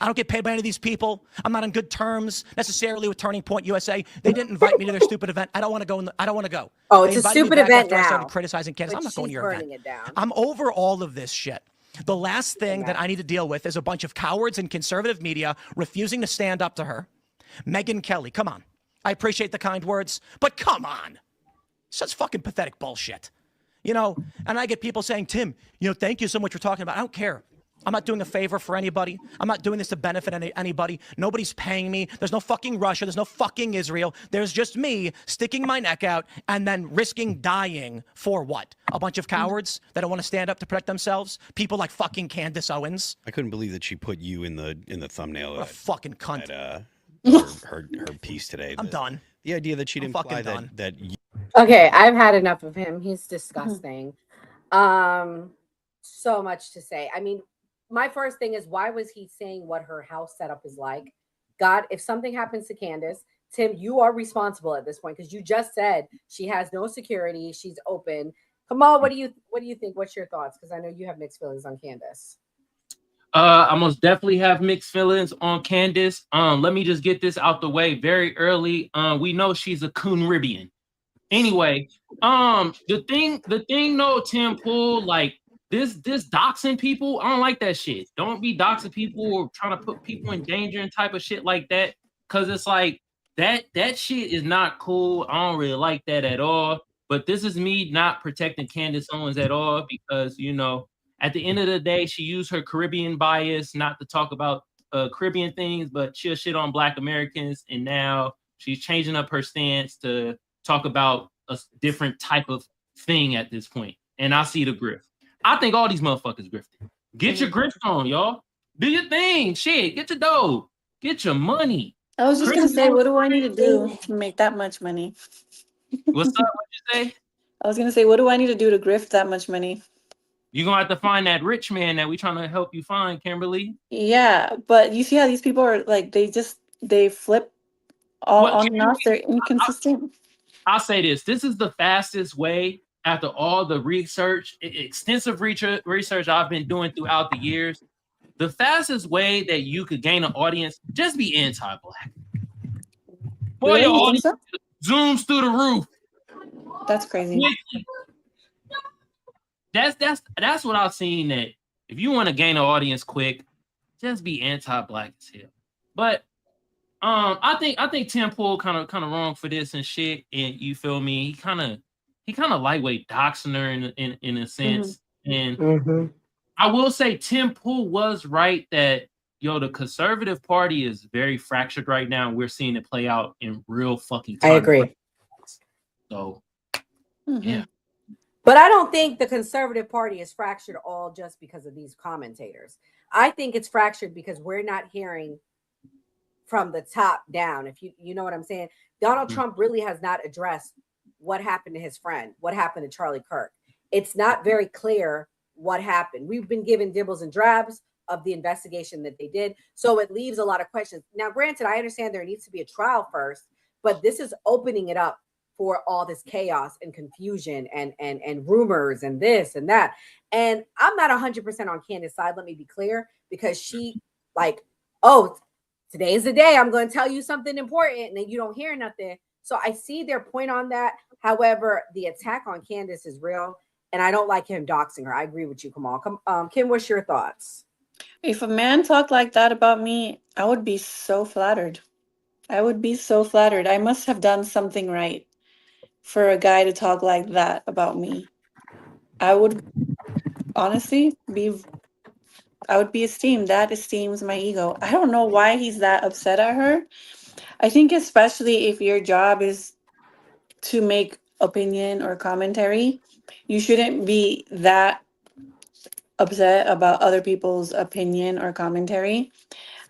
I don't get paid by any of these people. I'm not on good terms necessarily with Turning Point USA. They didn't invite me to their stupid event. I don't want to go. I don't want to go. Oh, They it's a invited me stupid back event after I now. started criticizing Candace. But I'm not going to she's your burning event. it down. I'm over all of this shit. The last thing that I need to deal with is a bunch of cowards in conservative media refusing to stand up to her. Megyn Kelly, come on. I appreciate the kind words, but come on. Such fucking pathetic bullshit. You know, and I get people saying, Tim, you know, thank you so much for talking about it. I don't care. I'm not doing a favor for anybody. I'm not doing this to benefit anybody. Nobody's paying me. There's no fucking Russia. There's no fucking Israel. There's just me sticking my neck out and then risking dying for what? A bunch of cowards that don't want to stand up to protect themselves? People like fucking Candace Owens? I couldn't believe that she put you in the thumbnail. What a fucking cunt. Her piece today. I'm done. The idea that she didn't fucking fly done. that you... Okay, I've had enough of him. He's disgusting. So much to say. I mean, my first thing is, why was he saying what her house setup is like? God, if something happens to Candace, Tim, you are responsible at this point because you just said she has no security. She's open. Kamal, what do you think? What's your thoughts? Because I know you have mixed feelings on Candace. I most definitely have mixed feelings on Candace. Let me just get this out the way very early. We know she's a Coonribian. Anyway, the thing though, Tim Pool, like this doxing people, I don't like that shit. Don't be doxing people or trying to put people in danger and type of shit like that. Cause it's like that shit is not cool. I don't really like that at all. But this is me not protecting Candace Owens at all because, you know, at the end of the day, she used her Caribbean bias not to talk about Caribbean things, but she'll shit on Black Americans. And now she's changing up her stance to talk about a different type of thing at this point. And I see the grift. I think all these motherfuckers grifted. Get your grift on, y'all. Do your thing. Shit. Get your dough. Get your money. I was just going to say, what do I need to do to make that much money? What's up? What'd you say? I was going to say, what do I need to do to grift that much money? You're going to have to find that rich man that we're trying to help you find, Kimberly. Yeah, but you see how these people are like, they flip all on and off. They're inconsistent. I'll say this. This is the fastest way after all the research, extensive research I've been doing throughout the years. The fastest way that you could gain an audience, just be anti-Black. Boy, your audience zooms through the roof. That's crazy. That's what I've seen, that if you want to gain an audience quick, just be anti-Black as hell. But I think Tim Pool kind of wrong for this and shit. And you feel me? He kind of lightweight doxing her in a sense. And I will say Tim Pool was right that the Conservative Party is very fractured right now. We're seeing it play out in real fucking time. I agree. So yeah. But I don't think the conservative party is fractured all just because of these commentators. I think it's fractured because we're not hearing from the top down. If you know what I'm saying, Donald Trump really has not addressed what happened to his friend, what happened to Charlie Kirk. It's not very clear what happened. We've been given dibbles and drabs of the investigation that they did, so it leaves a lot of questions. Now, granted, I understand there needs to be a trial first, but this is opening it up for all this chaos and confusion and rumors and this and that. And I'm not 100% on Candace's side. Let me be clear, because she like, oh, today is the day I'm going to tell you something important, and then you don't hear nothing. So I see their point on that. However, the attack on Candace is real, and I don't like him doxing her. I agree with you, Kamal. Kim, what's your thoughts? If a man talked like that about me, I would be so flattered. I would be so flattered. I must have done something right for a guy to talk like that about me. I would honestly be esteemed. That esteems my ego. I don't know why he's that upset at her. I think especially if your job is to make opinion or commentary, you shouldn't be that upset about other people's opinion or commentary.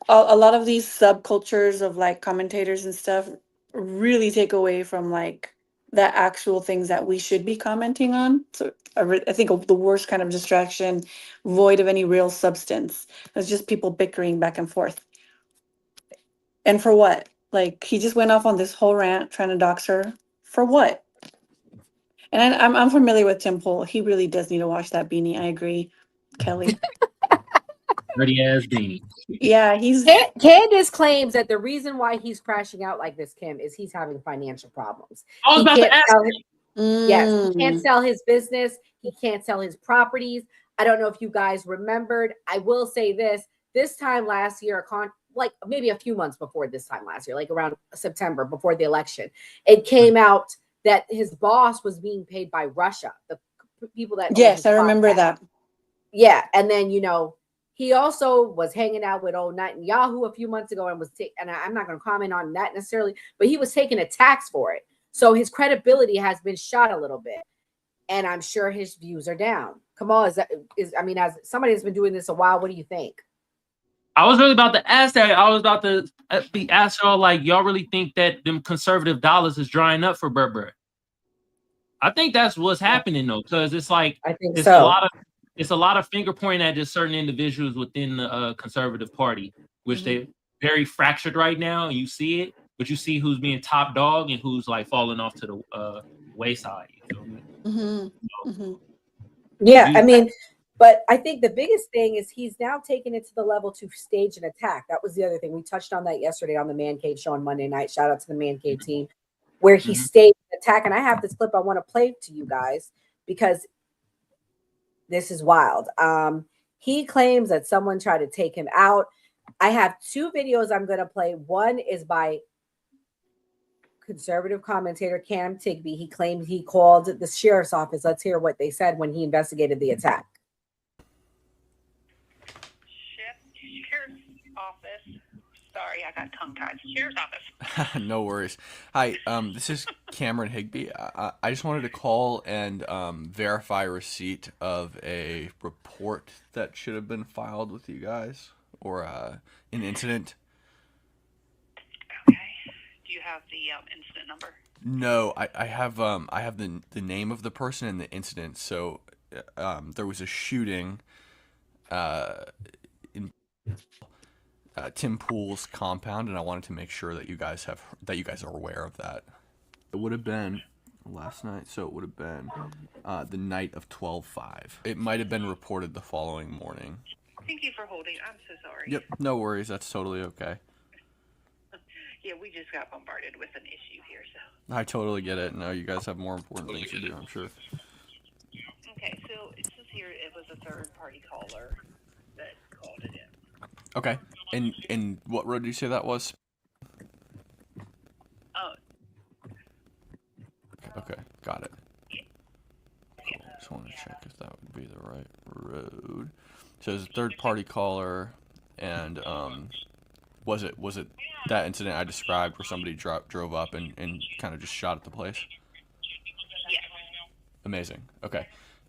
A lot of these subcultures of like commentators and stuff really take away from like the actual things that we should be commenting on. So I think the worst kind of distraction, void of any real substance. It's just people bickering back and forth. And for what? Like he just went off on this whole rant trying to dox her. For what? And I'm familiar with Tim Pool. He really does need to wash that beanie. I agree, Kelly. Dirty ass beanie. Yeah, he's. Candace claims that the reason why he's crashing out like this, Kim, is he's having financial problems. I was about to ask. Yes, he can't sell his business. He can't sell his properties. I don't know if you guys remembered. I will say this time last year, like maybe a few months before this time last year, like around September before the election, it came out that his boss was being paid by Russia, the people that. Yes, I remember that. Yeah, and then he also was hanging out with old Netanyahu a few months ago and and I'm not going to comment on that necessarily, but he was taking a tax for it. So his credibility has been shot a little bit, and I'm sure his views are down. Kamal, as somebody that's been doing this a while, what do you think? I was really about to ask that. I was about to be asked y'all, like, y'all really think that them conservative dollars is drying up for Burberry? I think that's what's happening though, because it's like I think it's so. It's a lot of finger pointing at just certain individuals within the conservative party, which they're very fractured right now, and you see it. But you see who's being top dog and who's like falling off to the wayside. You feel me? Yeah, I mean, but I think the biggest thing is he's now taken it to the level to stage an attack. That was the other thing. We touched on that yesterday on the Man Cave show on Monday night. Shout out to the Man Cave team, where he staged an attack. And I have this clip I want to play to you guys because this is wild. He claims that someone tried to take him out. I have two videos I'm going to play. One is by conservative commentator Cam Tigby. He claimed he called the sheriff's office. Let's hear what they said when he investigated the attack. Sheriff's office. Sorry, I got tongue-tied. Sheriff's office. No worries. Hi, this is Cameron Higby. I just wanted to call and verify receipt of a report that should have been filed with you guys, or an incident. Okay. Do you have the incident number? No, I have the name of the person and the incident. So there was a shooting in Tim Pool's compound, and I wanted to make sure that you guys are aware of that. It would have been last night, so it would have been the night of 12/5. It might have been reported the following morning. Thank you for holding. I'm so sorry. Yep, no worries. That's totally okay. Yeah, we just got bombarded with an issue here, so. I totally get it. No, you guys have more important things to do, I'm sure. Okay, so it says here it was a third-party caller that called it in. Okay, and what road did you say that was? Okay, got it. Cool. Just want to check if that would be the right road. So it was a third-party caller, and was it that incident I described where somebody drove up and kind of just shot at the place? Yes. Amazing. Okay.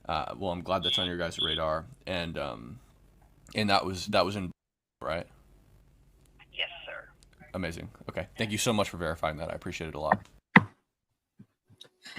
Well, I'm glad that's on your guys' radar, and that was in, right? Yes, sir. Amazing. Okay. Thank you so much for verifying that. I appreciate it a lot.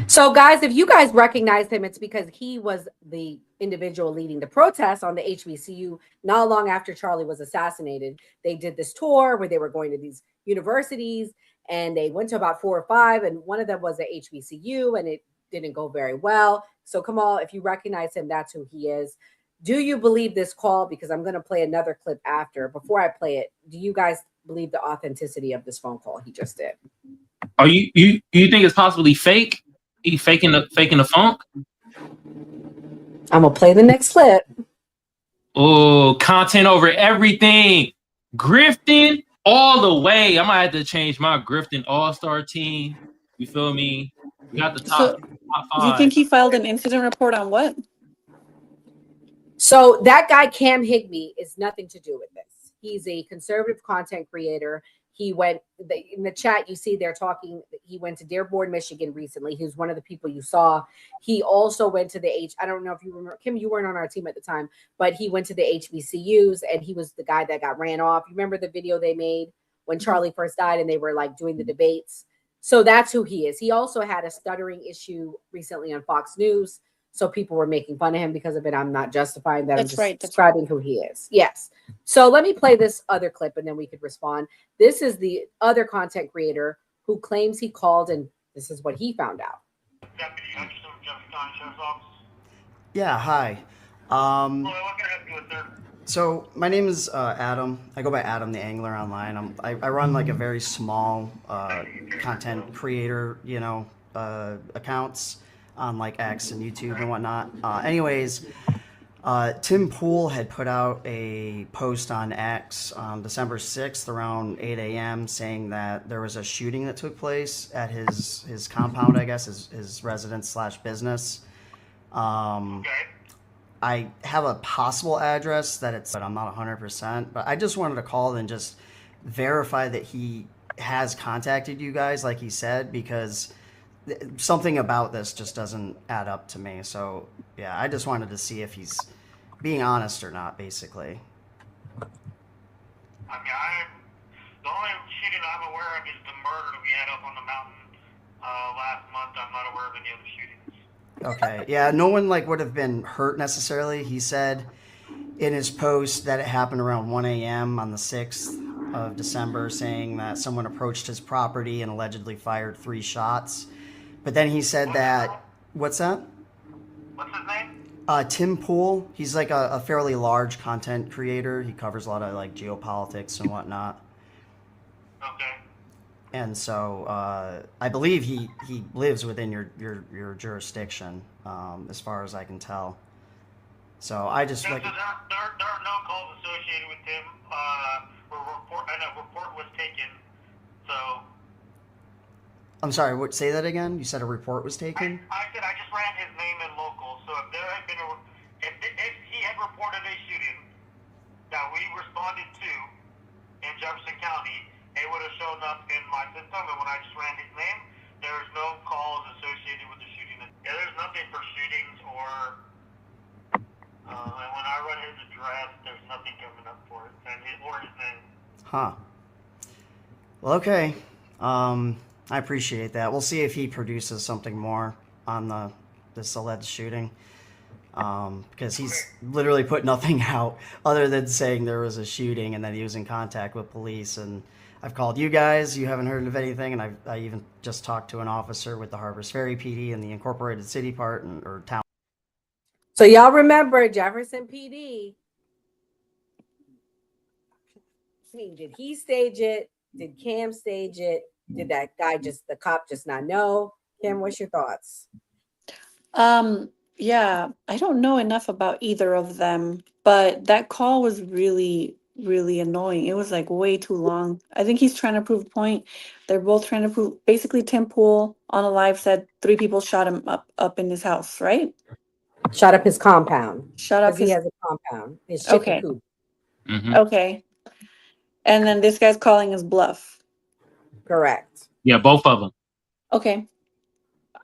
So, guys, if you guys recognize him, it's because he was the individual leading the protest on the HBCU not long after Charlie was assassinated. They did this tour where they were going to these universities, and they went to about 4 or 5, and one of them was the HBCU, and it didn't go very well. So, Kamal, if you recognize him, that's who he is. Do you believe this call? Because I'm going to play another clip after. Before I play it, do you guys believe the authenticity of this phone call he just did? Are you think it's possibly fake? He faking the funk? I'm gonna play the next clip. Oh, content over everything. Grifting all the way. I might have to change my grifting all-star team. You feel me? We got the top 5. Do you think he filed an incident report on what? So that guy, Cam Higbee, is nothing to do with this. He's a conservative content creator. He went in the chat. You see, they're talking. He went to Dearborn, Michigan recently. He was one of the people you saw. He also went to the I don't know if you remember, Kim. You weren't on our team at the time, but he went to the HBCUs, and he was the guy that got ran off. You remember the video they made when Charlie first died, and they were like doing the debates. So that's who he is. He also had a stuttering issue recently on Fox News. So people were making fun of him because of it. I'm not justifying that. I'm just describing who he is. Yes. So let me play this other clip and then we could respond. This is the other content creator who claims he called, and this is what he found out. Yeah, hi. So my name is Adam. I go by Adam the Angler online. I run like a very small content creator, accounts on like X and YouTube and whatnot. Anyways, Tim Pool had put out a post on X on December 6th around 8 a.m. saying that there was a shooting that took place at his compound, I guess, his residence / business. I have a possible address but I'm not 100%, but I just wanted to call and just verify that he has contacted you guys like he said, because something about this just doesn't add up to me. So yeah, I just wanted to see if he's being honest or not, basically. I mean, the only shooting I'm aware of is the murder that we had up on the mountain last month. I'm not aware of any other shootings. Okay, yeah, no one would have been hurt necessarily. He said in his post that it happened around 1 a.m. on the 6th of December, saying that someone approached his property and allegedly fired 3 shots. But then he said that, what's that? What's his name? Tim Pool. He's like a fairly large content creator. He covers a lot of like geopolitics and whatnot. Okay. And so I believe he lives within your jurisdiction, as far as I can tell. So I just there are no calls associated with him. A report was taken. So. I'm sorry, say that again? You said a report was taken? I said I just ran his name in local. So if there had been if he had reported a shooting that we responded to in Jefferson County, it would have shown up in my system. And when I just ran his name, there's no calls associated with the shooting. Yeah, there's nothing for shootings or. And when I run his address, there's nothing coming up for it or his name. Huh. Well, okay. I appreciate that. We'll see if he produces something more on this alleged shooting, because he's literally put nothing out other than saying there was a shooting and that he was in contact with police. And I've called you guys. You haven't heard of anything. And I even just talked to an officer with the Harpers Ferry PD and the Incorporated City part or town. So y'all remember Jefferson PD. Did he stage it? Did Cam stage it? Did that guy the cop just not know? Kim, what's your thoughts? Yeah, I don't know enough about either of them, but that call was really, really annoying. It was like way too long. I think he's trying to prove a point. They're both trying to prove. Basically, Tim Pool on a live said 3 people shot him up in his house, right? Shot up his compound. Shot up he has a compound. His chicken coop. Mm-hmm. Okay. And then this guy's calling his bluff. Correct. Yeah, both of them. Okay.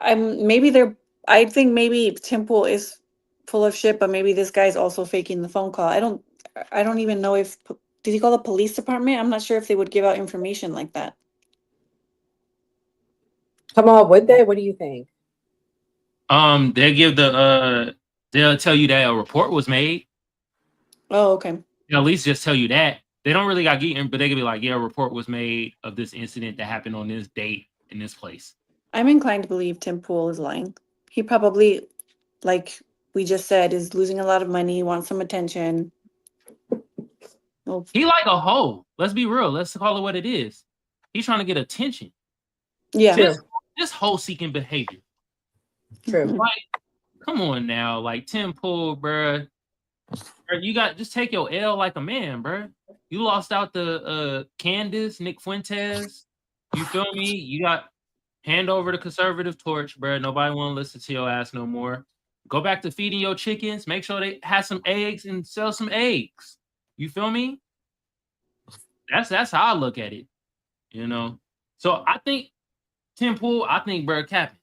Maybe they're I think maybe Tim Pool is full of shit, but maybe this guy's also faking the phone call. I don't even know if did he call the police department? I'm not sure if they would give out information like that. Come on, would they? What do you think? They'll give they'll tell you that a report was made. Oh, okay. They'll at least just tell you that. They don't really got get in, but they could be like, yeah, a report was made of this incident that happened on this date in this place. I'm inclined to believe Tim Pool is lying. He probably, like we just said, is losing a lot of money, wants some attention. Well, He like a hoe. Let's be real. Let's call it what it is. He's trying to get attention. yeah. This hoe seeking behavior. True. Like, come on now. Like Tim Pool, bruh. You got just take your L like a man, bruh. You lost out to Candace, Nick Fuentes. You feel me? You got hand over the conservative torch, bruh. Nobody want to listen to your ass no more. Go back to feeding your chickens. Make sure they have some eggs and sell some eggs. You feel me? That's how I look at it. You know. So I think Tim Pool, I think bruh capping.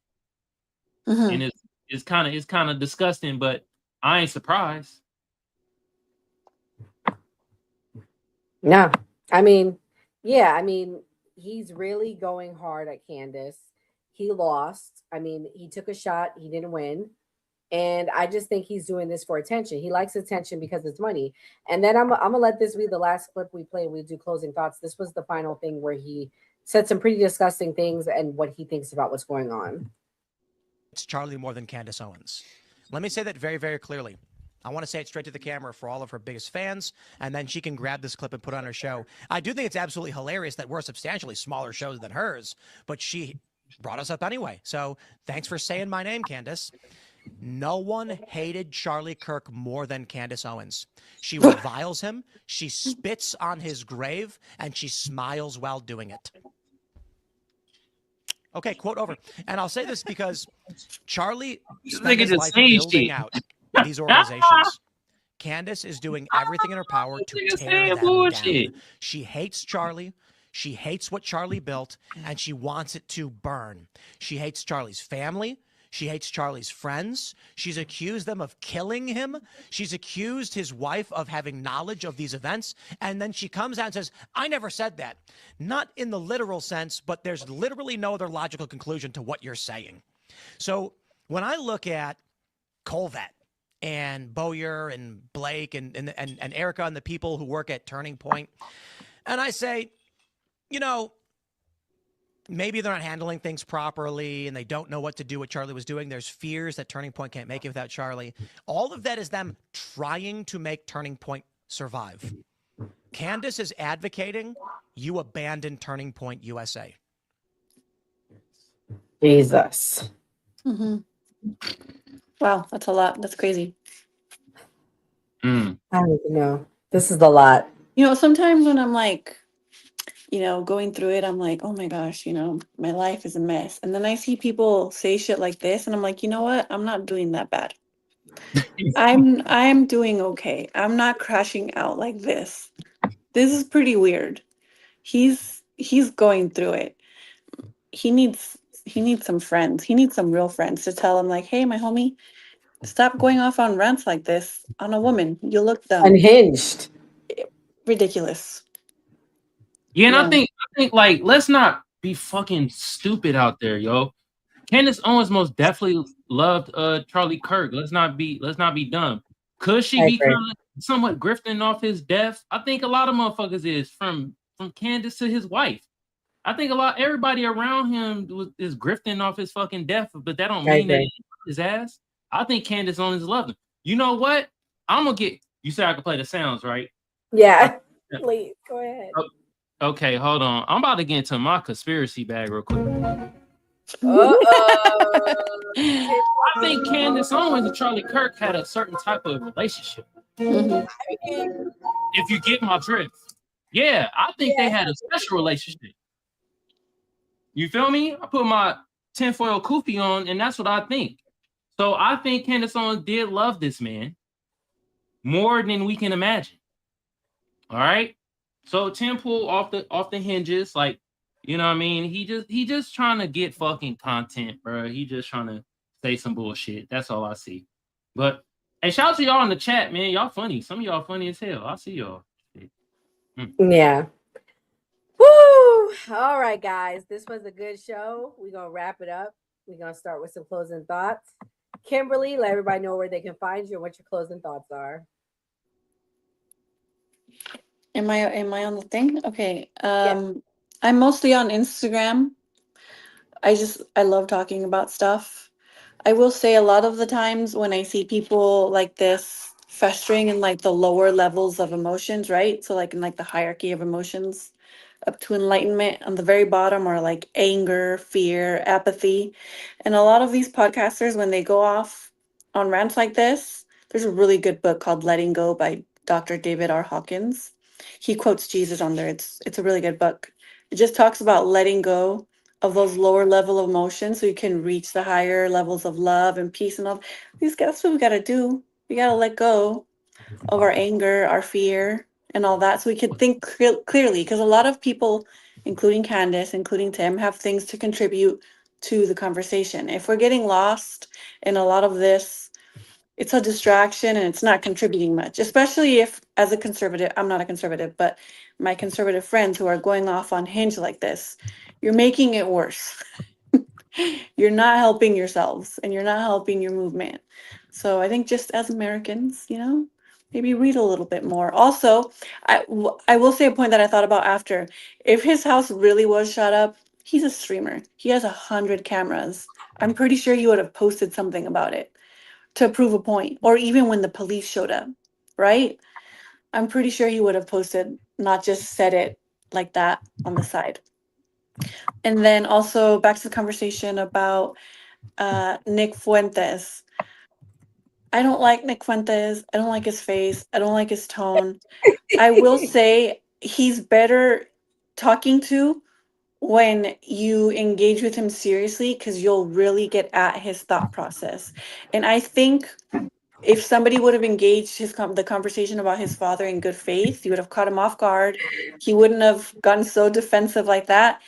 Mhm. And it's kind of disgusting, but I ain't surprised. No, I mean, yeah, I mean, he's really going hard at Candace. He lost. I mean, he took a shot, he didn't win. And I just think he's doing this for attention. He likes attention because it's money. And then I'm gonna let this be the last clip we play. We do closing thoughts. This was the final thing where he said some pretty disgusting things and what he thinks about what's going on. It's Charlie more than Candace Owens. Let me say that very, very clearly. I want to say it straight to the camera for all of her biggest fans, and then she can grab this clip and put it on her show. I do think it's absolutely hilarious that we're a substantially smaller show than hers, but she brought us up anyway. So thanks for saying my name, Candace. No one hated Charlie Kirk more than Candace Owens. She reviles him, she spits on his grave, and she smiles while doing it. Okay, quote over. And I'll say this because Charlie spent his life building out these organizations. Candace is doing everything in her power to tear them down. She hates Charlie. She hates what Charlie built, and she wants it to burn. She hates Charlie's family. She hates Charlie's friends. She's accused them of killing him. She's accused his wife of having knowledge of these events. And then she comes out and says, I never said that. Not in the literal sense, but there's literally no other logical conclusion to what you're saying. So when I look at Colvett and Bowyer and Blake and Erica and the people who work at Turning Point, and I say, you know, maybe they're not handling things properly and they don't know what to do what Charlie was doing. There's fears that Turning Point can't make it without Charlie. All of that is them trying to make Turning Point survive. Candace is advocating you abandon Turning Point USA. Jesus. Mm-hmm. Wow, that's a lot. That's crazy. I don't even know. This is a lot. You know, sometimes when I'm like, you know, going through it, I'm like, oh my gosh, you know, my life is a mess. And then I see people say shit like this, and I'm like, you know what? I'm not doing that bad. I'm doing okay. I'm not crashing out like this. This is pretty weird. He's going through it. He needs some friends. He needs some real friends to tell him like, hey, my homie, stop going off on rants like this on a woman. You look dumb. Unhinged. Ridiculous. Yeah, and I think like let's not be fucking stupid out there, yo. Candace Owens most definitely loved Charlie Kirk. Let's not be dumb. Could she be kind of somewhat grifting off his death? I think a lot of motherfuckers is from Candace to his wife. I think everybody around him is grifting off his fucking death, but that don't mean that his ass. I think Candace Owens loved him. You know what? I'm gonna get. You said I could play the sounds, right? Yeah. Please go ahead. Okay, hold on. I'm about to get into my conspiracy bag real quick. I think Candace Owens and Charlie Kirk had a certain type of relationship. Mm-hmm. If you get my drift. Yeah, I think they had a special relationship. You feel me? I put my tinfoil kufi on, and that's what I think. So I think Candace Owens did love this man more than we can imagine. All right. So Tim Pool off the hinges, like, you know what I mean? He just trying to get fucking content, bro. He just trying to say some bullshit. That's all I see. But hey, shout out to y'all in the chat, man. Y'all funny. Some of y'all funny as hell. I see y'all. Yeah. Woo! All right, guys. This was a good show. We're gonna wrap it up. We're gonna start with some closing thoughts. Kimberly, let everybody know where they can find you and what your closing thoughts are. Am I on the thing? Okay. I'm mostly on Instagram. I love talking about stuff. I will say a lot of the times when I see people like this festering in like the lower levels of emotions, right? So like in like the hierarchy of emotions up to enlightenment, on the very bottom are like anger, fear, apathy. And a lot of these podcasters, when they go off on rants like this, there's a really good book called Letting Go by Dr. David R. Hawkins. He quotes Jesus on there. It's a really good book. It just talks about letting go of those lower level of emotions so you can reach the higher levels of love and peace and all. That's what we gotta do. We gotta let go of our anger, our fear, and all that so we can think clearly. Because a lot of people, including Candace, including Tim, have things to contribute to the conversation. If we're getting lost in a lot of this, it's a distraction and it's not contributing much, especially if, as a conservative, I'm not a conservative, but my conservative friends who are going off on Hinge like this, you're making it worse. You're not helping yourselves and you're not helping your movement. So I think just as Americans, maybe read a little bit more. Also, I will say a point that I thought about after. If his house really was shot up, he's a streamer. He has 100 cameras. I'm pretty sure he would have posted something about it to prove a point, or even when the police showed up, right? I'm pretty sure he would have posted, not just said it like that on the side. And then also back to the conversation about Nick Fuentes. I don't like Nick Fuentes. I don't like his face. I don't like his tone. I will say he's better talking to when you engage with him seriously because you'll really get at his thought process. And I think if somebody would have engaged the conversation about his father in good faith, you would have caught him off guard. He wouldn't have gotten so defensive like that.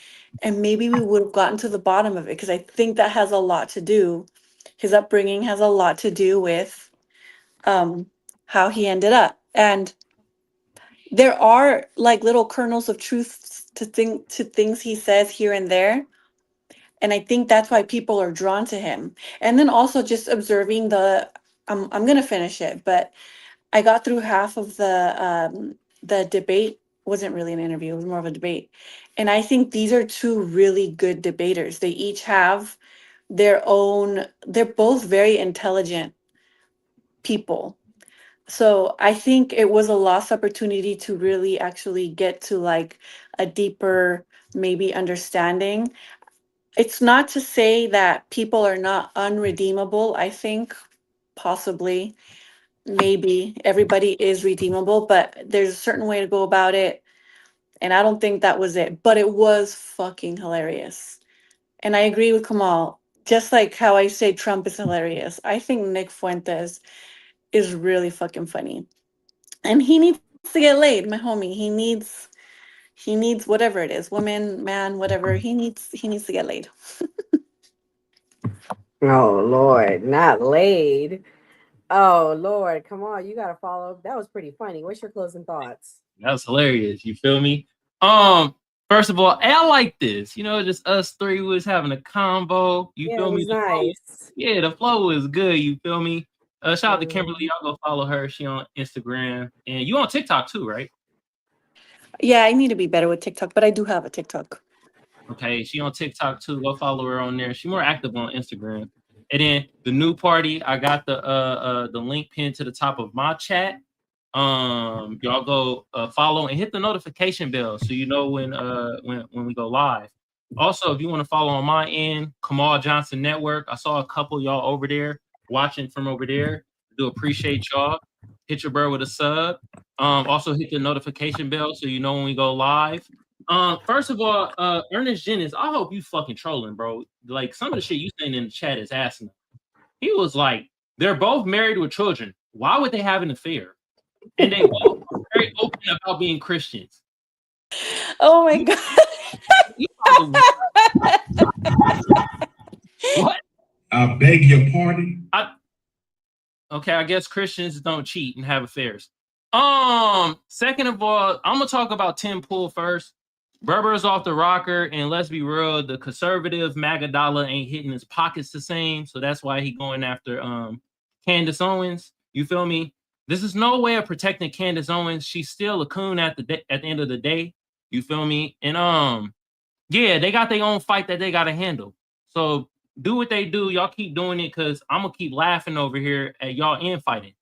And maybe we would have gotten to the bottom of it because I think that has a lot to do. His upbringing has a lot to do with how he ended up. And there are like little kernels of truth to things he says here and there. And I think that's why people are drawn to him. And then also just observing I'm gonna finish it, but I got through half of the debate. Wasn't really an interview, it was more of a debate. And I think these are two really good debaters. They each have their own, they're both very intelligent people. So I think it was a lost opportunity to really actually get to like a deeper, maybe understanding. It's not to say that people are not unredeemable. I think possibly, maybe everybody is redeemable, but there's a certain way to go about it. And I don't think that was it, but it was fucking hilarious. And I agree with Kamal. Just like how I say Trump is hilarious, I think Nick Fuentes is really fucking funny. And he needs to get laid, my homie. He needs whatever it is, woman, man, whatever. He needs to get laid. Oh Lord, not laid. Oh Lord, come on, you gotta follow. That was pretty funny. What's your closing thoughts? That was hilarious. You feel me? First of all, I like this. Just us three was having a combo. You feel me? Nice. The flow was good. You feel me? Shout out to Kimberly. Y'all go follow her. She on Instagram. And you on TikTok too, right? Yeah, I need to be better with TikTok, but I do have a TikTok. Okay, she on TikTok too. Go follow her on there. She's more active on Instagram. And then the new party, I got the link pinned to the top of my chat. Y'all go follow and hit the notification bell so you know when we go live. Also, if you want to follow on my end, Kamal Johnson Network. I saw a couple of y'all over there watching from over there. I do appreciate y'all. Hit your bird with a sub. Also hit the notification bell so you know when we go live. First of all, Ernest Jennings, I hope you fucking trolling, bro. Like some of the shit you saying in the chat is asking. He was like, they're both married with children. Why would they have an affair? And they both are very open about being Christians. Oh my god. What? I beg your pardon. Okay, I guess Christians don't cheat and have affairs. Second of all, I'm gonna talk about Tim Pool first. Berber's off the rocker, and let's be real, the conservative MAGA dollar ain't hitting his pockets the same, so that's why he going after Candace Owens. You feel me? This is no way of protecting Candace Owens. She's still a coon at the end of the day. You feel me? And yeah, they got their own fight that they gotta handle. So do what they do. Y'all keep doing it because I'm gonna keep laughing over here at y'all infighting.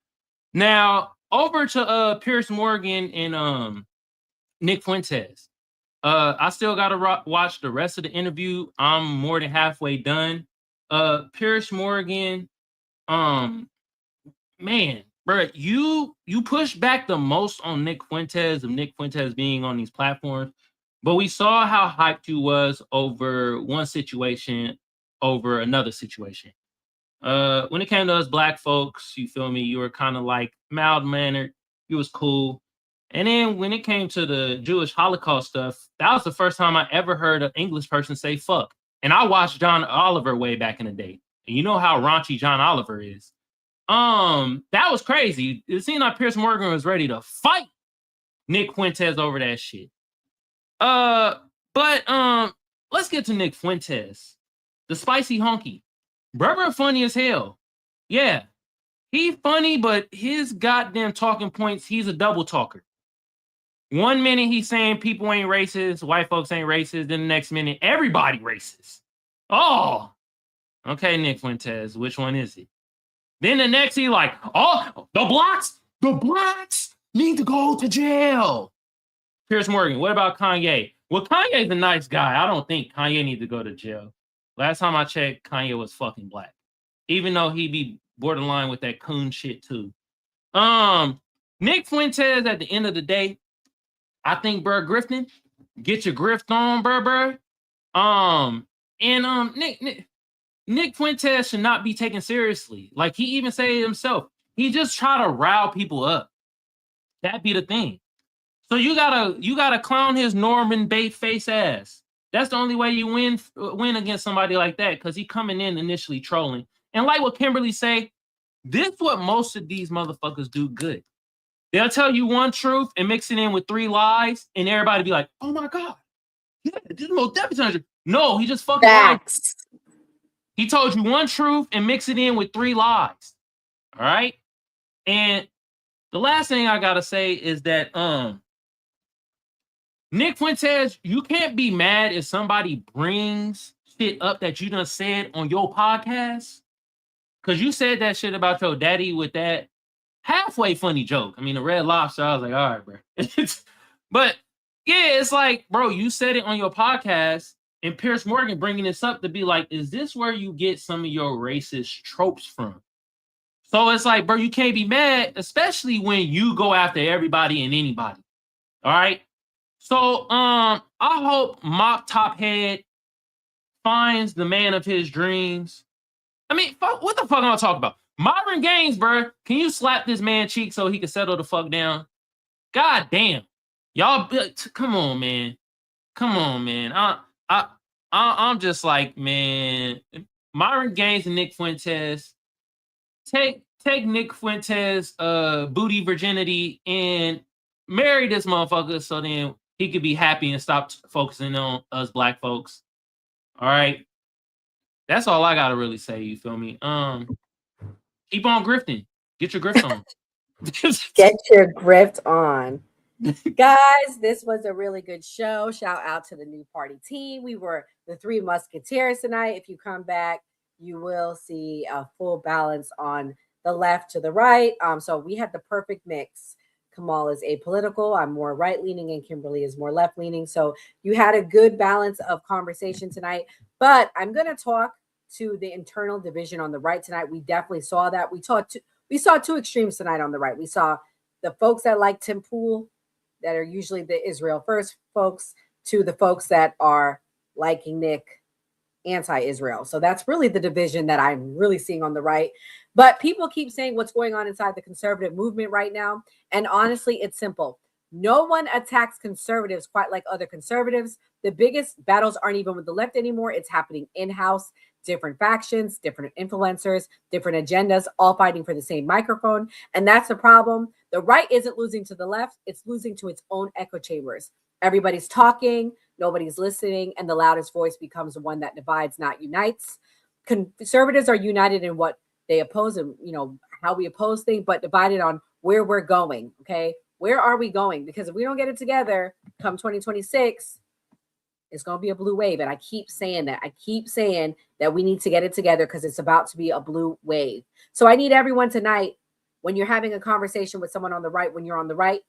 Now over to Piers Morgan and Nick Fuentes. I still gotta watch the rest of the interview. I'm more than halfway done. Piers Morgan, man, bro, you push back the most on Nick Fuentes of Nick Fuentes being on these platforms, but we saw how hyped you was over one situation over another situation. When it came to us black folks, you feel me, you were kind of like mild-mannered, you was cool. And then when it came to the Jewish Holocaust stuff, that was the first time I ever heard an English person say fuck. And I watched John Oliver way back in the day. And you know how raunchy John Oliver is. That was crazy. It seemed like Piers Morgan was ready to fight Nick Fuentes over that shit. But let's get to Nick Fuentes. The spicy honky. Berber funny as hell. Yeah. He funny, but his goddamn talking points, he's a double talker. 1 minute he's saying people ain't racist, white folks ain't racist, then the next minute everybody racist. Oh, okay, Nick Fuentes, which one is it? Then the next he like, oh, the blacks need to go to jail. Piers Morgan, what about Kanye? Well, Kanye's a nice guy. I don't think Kanye needs to go to jail. Last time I checked, Kanye was fucking black, even though he be borderline with that coon shit too. Nick Fuentes, at the end of the day, I think Burr Grifton, get your grift on, Burr. Nick Fuentes should not be taken seriously. Like he even said it himself. He just try to rile people up. That be the thing. So you gotta clown his Norman Bates face ass. That's the only way you win against somebody like that, because he coming in initially trolling. And like what Kimberly say, this what most of these motherfuckers do good. They'll tell you one truth and mix it in with 3 lies, and everybody be like, "Oh my god, yeah, this is most definitely." No, he just fucking lied. He told you one truth and mix it in with 3 lies. All right. And the last thing I gotta say is that Nick Fuentes, you can't be mad if somebody brings shit up that you done said on your podcast, because you said that shit about your daddy with that halfway funny joke. I mean, the Red Lobster, I was like, all right, bro. But yeah, it's like, bro, you said it on your podcast, and Piers Morgan bringing this up to be like, is this where you get some of your racist tropes from? So it's like, bro, you can't be mad, especially when you go after everybody and anybody. All right. So I hope Mop Top Head finds the man of his dreams. I mean, what the fuck am I talking about? Modern Games, bro. Can you slap this man cheek so he can settle the fuck down? God damn. Y'all, come on, man. Come on, man. I'm just like, man, Modern Games and Nick Fuentes, take Nick Fuentes' booty virginity and marry this motherfucker so then he could be happy and stop focusing on us black folks. All right. That's all I gotta really say, you feel me? Keep on grifting. Get your grift on. Get your grift on. Guys, this was a really good show. Shout out to the new party team. We were the 3 Musketeers tonight. If you come back, you will see a full balance on the left to the right. So we had the perfect mix. Kamal is apolitical. I'm more right-leaning, and Kimberly is more left-leaning. So you had a good balance of conversation tonight. But I'm going to talk to the internal division on the right tonight. We definitely saw that. We saw 2 extremes tonight on the right. We saw the folks that like Tim Pool, that are usually the Israel first folks, to the folks that are liking Nick, anti-Israel. So that's really the division that I'm really seeing on the right. But people keep saying what's going on inside the conservative movement right now. And honestly, it's simple. No one attacks conservatives quite like other conservatives. The biggest battles aren't even with the left anymore. It's happening in-house, different factions, different influencers, different agendas, all fighting for the same microphone. And that's the problem. The right isn't losing to the left. It's losing to its own echo chambers. Everybody's talking, nobody's listening, and the loudest voice becomes the one that divides, not unites. Conservatives are united in what they oppose and, how we oppose things, but divided on where we're going, okay? Where are we going? Because if we don't get it together come 2026, it's going to be a blue wave. And I keep saying that. I keep saying that we need to get it together because it's about to be a blue wave. So I need everyone tonight, when you're having a conversation with someone on the right, when you're on the right,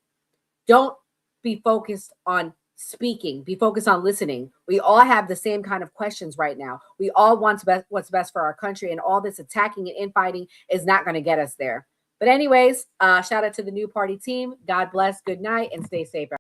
don't be focused on speaking. Be focused on listening. We all have the same kind of questions right now. We all want what's best for our country, and all this attacking and infighting is not going to get us there. But anyways, shout out to the new party team. God bless. Good night and stay safe.